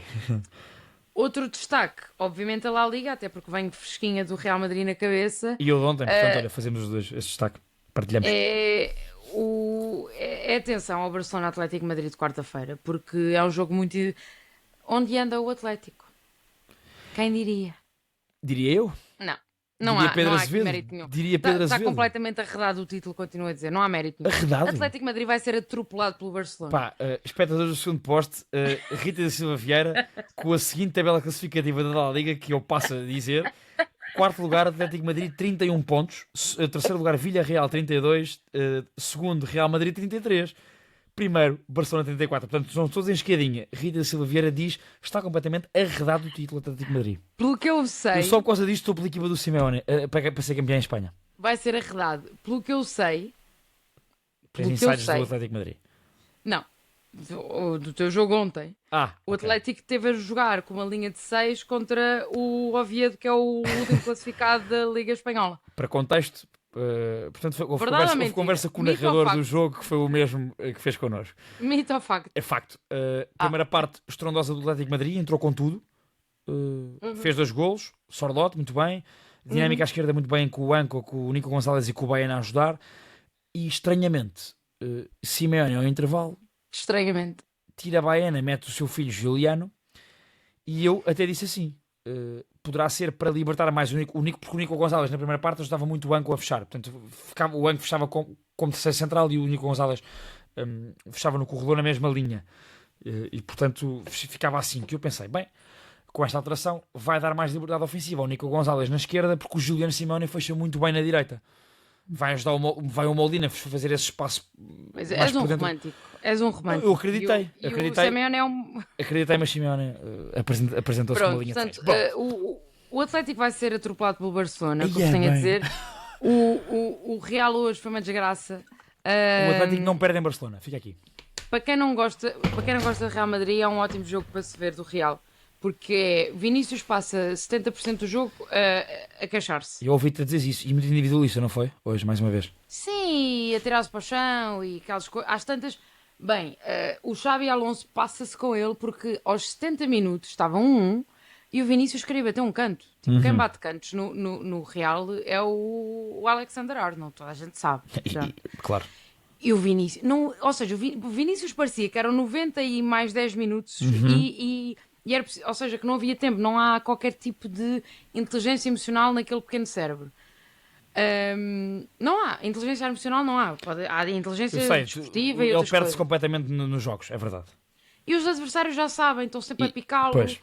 S7: Outro destaque, obviamente, a La Liga, até porque venho fresquinha do Real Madrid na cabeça.
S6: E eu de ontem, portanto, olha, fazemos os dois esse destaque. Partilhamos.
S7: Atenção ao Barcelona Atlético Madrid de quarta-feira, porque é um jogo muito... Onde anda o Atlético? Quem diria?
S6: Diria eu?
S7: Não há mérito nenhum.
S6: Diria Pedro Azevedo.
S7: Está completamente arredado o título, continuo a dizer. Não há mérito nenhum.
S6: Arredado?
S7: Atlético Madrid vai ser atropelado pelo Barcelona.
S6: Espectadores do segundo poste, Rita da Silva Vieira, com a seguinte tabela classificativa da La Liga, que eu passo a dizer. Quarto lugar, Atlético Madrid, 31 pontos. Terceiro lugar, Villarreal, 32. Segundo, Real Madrid, 33. Primeiro, Barcelona, 34. Portanto, são todos em esquadinha. Rita da Silva Vieira diz está completamente arredado o título Atlético Madrid.
S7: Pelo que eu sei...
S6: Eu só por causa disto estou pela equipa do Simeone para ser campeão em Espanha.
S7: Vai ser arredado. Pelo que eu sei...
S6: Tens insights do Atlético Madrid?
S7: Não. Do teu jogo ontem. O Atlético teve a jogar com uma linha de 6 contra o Oviedo, que é o último classificado da Liga Espanhola.
S6: Para contexto, portanto, houve conversa com o narrador do jogo, que foi o mesmo que fez connosco.
S7: Mito ou facto?
S6: É facto. Primeira parte estrondosa do Atlético Madrid, entrou com tudo. Fez 2 golos, Sorlote, muito bem. Dinâmica à esquerda, muito bem, com o Anco, com o Nico Gonçalves e com o Baena a ajudar. E estranhamente, Simeone ao intervalo.
S7: Estranhamente.
S6: Tira a Baena, mete o seu filho Juliano. E eu até disse assim: poderá ser para libertar mais o Nico, porque o Nico Gonçalves na primeira parte ajudava muito o Anco a fechar. Portanto, o Anco fechava como terceiro central e o Nico Gonçalves fechava no corredor na mesma linha. E portanto ficava assim, que eu pensei, bem, com esta alteração vai dar mais liberdade ofensiva ao Nico Gonçalves na esquerda, porque o Juliano Simeone fecha muito bem na direita. Vai ajudar o Molina a fazer esse espaço.
S7: Mas és um romântico. És um romântico.
S6: Eu acreditei.
S7: O Simeone é um...
S6: Acreditei, mas Simeone apresentou-se como uma linha
S7: portanto,
S6: de frente.
S7: o Atlético vai ser atropelado pelo Barcelona, como tenho a dizer. O Real hoje foi uma desgraça.
S6: O Atlético não perde em Barcelona, fica aqui.
S7: Para quem não gosta do Real Madrid, é um ótimo jogo para se ver do Real. Porque Vinícius passa 70% do jogo a queixar-se.
S6: Eu ouvi-te dizer isso. E muito individualista, não foi? Hoje, mais uma vez.
S7: Sim, a tirar-se para o chão e aquelas coisas. Às tantas... Bem, o Xabi Alonso passa-se com ele porque aos 70 minutos estava 1-1 e o Vinícius queria bater um canto. Tipo, quem bate cantos no Real é o Alexander Arnold, toda a gente sabe.
S6: Claro.
S7: E o Vinícius... Ou seja, o Vinícius parecia que eram 90 e mais 10 minutos e ou seja, que não havia tempo, não há qualquer tipo de inteligência emocional naquele pequeno cérebro. Não há, inteligência emocional não há. Há inteligência desportiva e
S6: ele
S7: outras
S6: perde-se
S7: coisas.
S6: completamente nos jogos, é verdade.
S7: E os adversários já sabem, estão sempre a picá-lo.
S6: Pois.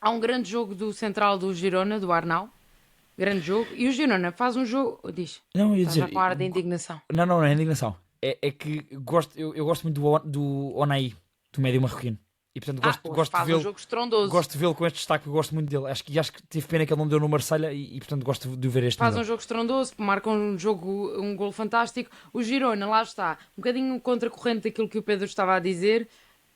S7: Há um grande jogo do central do Girona, do Arnau. Grande jogo. E o Girona faz um jogo... Diz.
S6: Não, ia
S7: Estás
S6: dizer...
S7: a falar de indignação.
S6: Não é indignação. É que eu gosto muito do Onaí, do médio marroquino. E portanto gosto de vê-lo.
S7: Um jogo estrondoso.
S6: Gosto de vê-lo com este destaque, eu gosto muito dele. Acho que tive pena que ele não deu no Marselha e portanto gosto de ver este.
S7: Faz um jogo estrondoso, marca um gol fantástico. O Girona, lá está, um bocadinho contracorrente daquilo que o Pedro estava a dizer.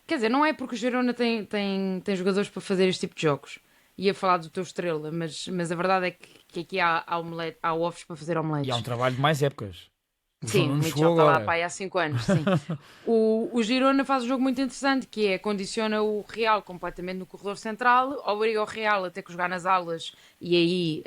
S7: Quer dizer, não é porque o Girona tem jogadores para fazer este tipo de jogos. Ia falar do teu Estrela, mas a verdade é que aqui há ovos para fazer omeletes.
S6: E há um trabalho de mais épocas.
S7: Sim, o Mitchell está lá para aí há 5 anos. Sim. O Girona faz um jogo muito interessante, que é condiciona o Real completamente no corredor central, obriga o Real a ter que jogar nas alas e aí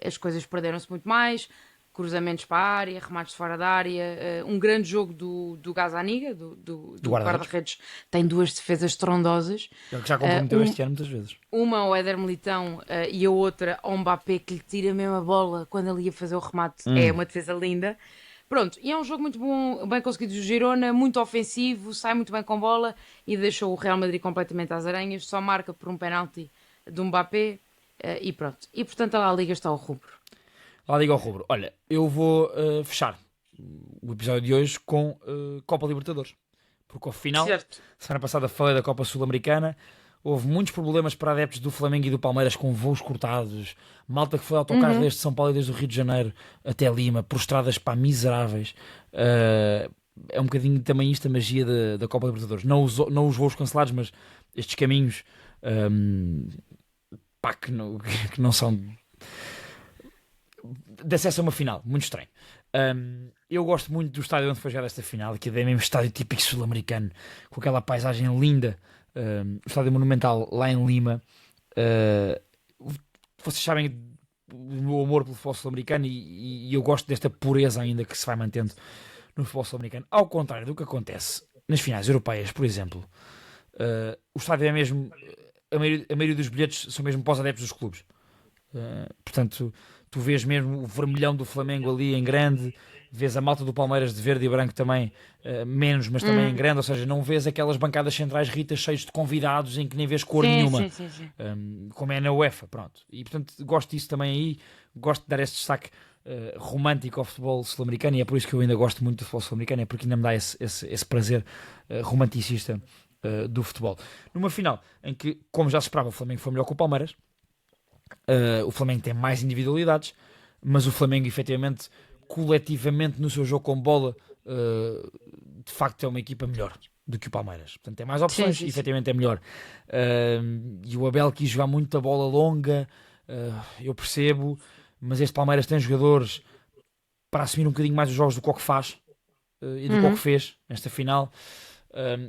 S7: as coisas perderam-se muito mais. Cruzamentos para a área, remates de fora da área. Um grande jogo do Gazzaniga, do guarda-redes, tem 2 defesas estrondosas.
S6: Ele que já comprometeu este ano muitas vezes.
S7: Uma ao Éder Militão e a outra ao Mbappé, que lhe tira mesmo a bola quando ele ia fazer o remate. É uma defesa linda. Pronto, e é um jogo muito bom, bem conseguido do Girona, muito ofensivo, sai muito bem com bola e deixou o Real Madrid completamente às aranhas, só marca por um penalti do Mbappé e pronto. E portanto a La Liga está ao rubro.
S6: La Liga ao rubro. Olha, eu vou fechar o episódio de hoje com Copa Libertadores. Porque ao final, semana passada falei da Copa Sul-Americana, houve muitos problemas para adeptos do Flamengo e do Palmeiras com voos cortados, malta que foi autocarro desde São Paulo e desde o Rio de Janeiro até Lima, por estradas miseráveis. É um bocadinho também isto a magia da Copa Libertadores. Não os voos cancelados, mas estes caminhos que não são de acesso a uma final, muito estranho. Eu gosto muito do estádio onde foi jogada esta final, que é mesmo estádio típico sul-americano, com aquela paisagem linda. O Estádio Monumental lá em Lima. Vocês sabem o meu amor pelo futebol sul-americano e eu gosto desta pureza ainda que se vai mantendo no futebol sul-americano, ao contrário do que acontece nas finais europeias, por exemplo. O estádio é mesmo, a maioria dos bilhetes são mesmo para os adeptos dos clubes. Portanto, tu vês mesmo o vermelhão do Flamengo ali em grande, vês a malta do Palmeiras de verde e branco também, menos, mas também em grande, ou seja, não vês aquelas bancadas centrais ritas cheias de convidados em que nem vês cor nenhuma,
S7: sim.
S6: como é na UEFA, pronto. E portanto gosto disso também aí, gosto de dar esse destaque romântico ao futebol sul-americano e é por isso que eu ainda gosto muito do futebol sul-americano, é porque ainda me dá esse prazer romanticista do futebol. Numa final em que, como já se esperava, o Flamengo foi melhor que o Palmeiras, o Flamengo tem mais individualidades, mas o Flamengo efetivamente coletivamente no seu jogo com bola de facto é uma equipa melhor do que o Palmeiras, portanto tem mais opções e efetivamente é melhor. E o Abel quis jogar muito a bola longa, eu percebo, mas este Palmeiras tem jogadores para assumir um bocadinho mais os jogos do que o que faz e do que o que fez nesta final.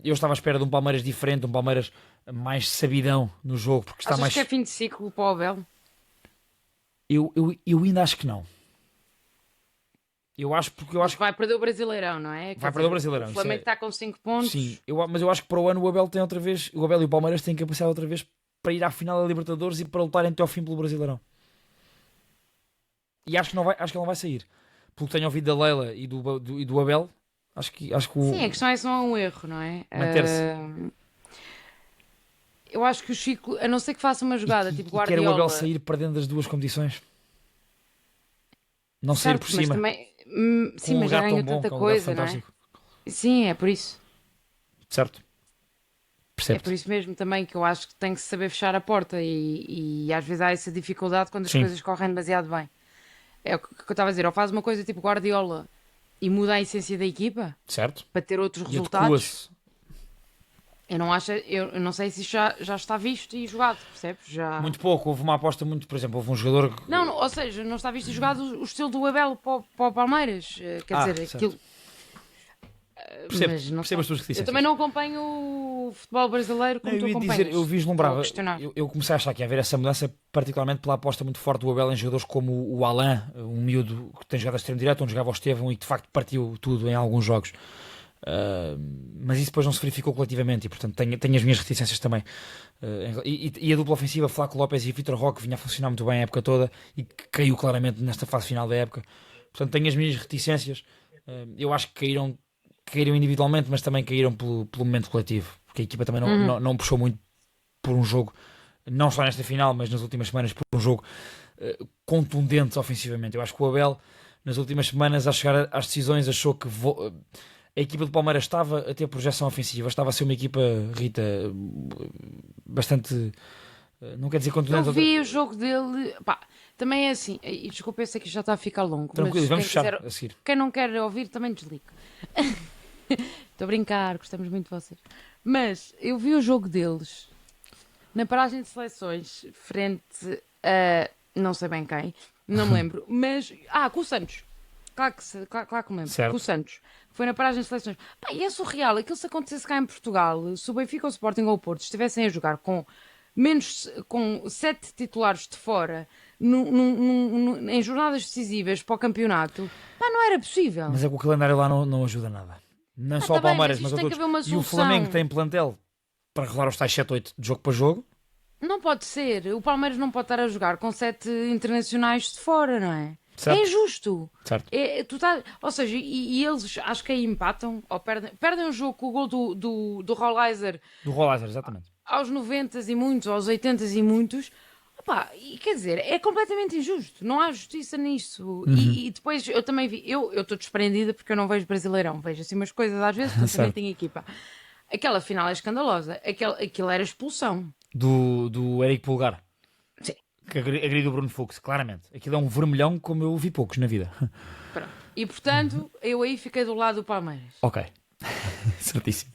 S6: Eu estava à espera de um Palmeiras diferente, um Palmeiras mais sabidão no jogo, porque está
S7: Achas
S6: mais...
S7: que é fim de ciclo para o Abel?
S6: Eu ainda acho que não. Eu acho que
S7: vai perder o Brasileirão, não é?
S6: Vai perder o Brasileirão.
S7: O Flamengo está com 5 pontos.
S6: Sim, mas eu acho que para o ano o Abel tem outra vez, o Abel e o Palmeiras têm capacidade outra vez para ir à final da Libertadores e para lutarem até ao fim pelo Brasileirão. E acho que ele não vai sair. Pelo que tenho ouvido da Leila e do Abel, acho que
S7: Sim, a questão é se não é um erro, não é?
S6: Manter-se.
S7: Eu acho que o Chico, a não ser que faça uma jogada tipo Guardiola...
S6: Quer o Abel sair perdendo as duas competições? Não sair por cima?
S7: Também... Sim, mas já ganhou tanta coisa, não é? Sim, é por isso.
S6: Certo. Percebe-te.
S7: É por isso mesmo também que eu acho que tem que saber fechar a porta e às vezes há essa dificuldade quando as coisas correm demasiado bem. É o que eu estava a dizer, ou faz uma coisa tipo Guardiola e muda a essência da equipa,
S6: certo,
S7: para ter outros resultados. Eu não sei se já está visto e jogado, percebes?
S6: Muito pouco, houve uma aposta muito, por exemplo, houve um jogador...
S7: Não, ou seja, não está visto e jogado o estilo do Abel para o Palmeiras, quer dizer,
S6: certo.
S7: Aquilo...
S6: Percebo as tuas reticências.
S7: Eu também não acompanho o futebol brasileiro como tu acompanhas.
S6: Eu vislumbrava, eu comecei a achar que ia haver essa mudança, particularmente pela aposta muito forte do Abel em jogadores como o Alain, um miúdo que tem jogado a extremo-direito, onde jogava o Estevão e que de facto partiu tudo em alguns jogos. mas isso depois não se verificou coletivamente e portanto tenho as minhas reticências também. E a dupla ofensiva, Flaco Lopes e Vitor Roque, vinha a funcionar muito bem a época toda e caiu claramente nesta fase final da época. Portanto tenho as minhas reticências. Eu acho que caíram individualmente, mas também caíram pelo momento coletivo, porque a equipa também não puxou muito por um jogo, não só nesta final, mas nas últimas semanas, por um jogo contundente ofensivamente. Eu acho que o Abel, nas últimas semanas, a chegar às decisões, achou que a equipa do Palmeiras estava a ter projeção ofensiva, estava a ser uma equipa, Rita, bastante, não quer dizer contundente.
S7: Eu vi o jogo dele, pá, também é assim, e desculpa, eu sei que já está a ficar longo.
S6: Tranquilo,
S7: mas
S6: vamos fechar a seguir.
S7: Quem não quer ouvir, também desliga. Estou a brincar, gostamos muito de vocês. Mas eu vi o jogo deles na paragem de seleções, frente a não sei bem quem, não me lembro, mas. Com o Santos. Claro que me lembro.
S6: Certo.
S7: Com o Santos. Foi na paragem de seleções. Pá, e é surreal. Aquilo se acontecesse cá em Portugal, se o Benfica, o Sporting ou o Porto estivessem a jogar com 7 titulares de fora em jornadas decisivas para o campeonato, pá, não era possível.
S6: Mas é que o calendário lá não ajuda nada. Não só o Palmeiras, mas a todos. E o Flamengo tem plantel para rolar os tais 7-8 de jogo para jogo.
S7: Não pode ser. O Palmeiras não pode estar a jogar com 7 internacionais de fora, não é?
S6: Certo.
S7: É injusto.
S6: Certo.
S7: Ou seja, e eles acho que aí empatam ou perdem o jogo com o gol do Rollizer.
S6: Do Rollizer, exatamente.
S7: Aos 90 e muitos, aos 80 e muitos. Opa, e quer dizer, é completamente injusto. Não há justiça nisso. E depois eu também vi, eu estou desprendida porque eu não vejo Brasileirão. Vejo assim umas coisas às vezes, porque também tenho equipa. Aquela final é escandalosa. Aquilo era expulsão.
S6: Do Eric Pulgar.
S7: Sim.
S6: Que agride o Bruno Fux, claramente. Aquilo é um vermelhão como eu vi poucos na vida.
S7: Pronto. E portanto, eu aí fiquei do lado do Palmeiras.
S6: Ok. Certíssimo.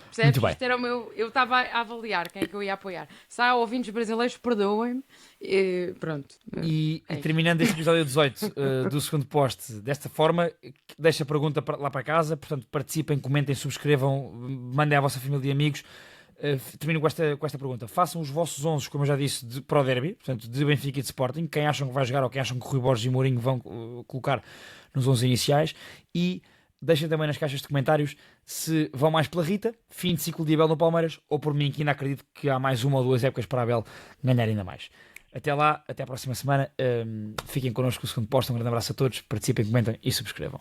S7: Percebes?
S6: Muito bem.
S7: Isto era eu estava a avaliar quem é que eu ia apoiar. Se há ouvintes brasileiros, perdoem-me. Pronto.
S6: E terminando este episódio 18 do segundo poste desta forma, deixa a pergunta lá para casa. Portanto, participem, comentem, subscrevam, mandem à vossa família e amigos. Termino com esta pergunta. Façam os vossos 11, como eu já disse, para o derby, portanto, de Benfica e de Sporting. Quem acham que vai jogar ou quem acham que Rui Borges e Mourinho vão colocar nos 11 iniciais. E deixem também nas caixas de comentários se vão mais pela Rita, fim de ciclo de Abel no Palmeiras, ou por mim, que ainda acredito que há mais 1 ou 2 épocas para Abel ganhar ainda mais. Até lá, até à próxima semana. Fiquem connosco com o segundo posto. Um grande abraço a todos. Participem, comentem e subscrevam.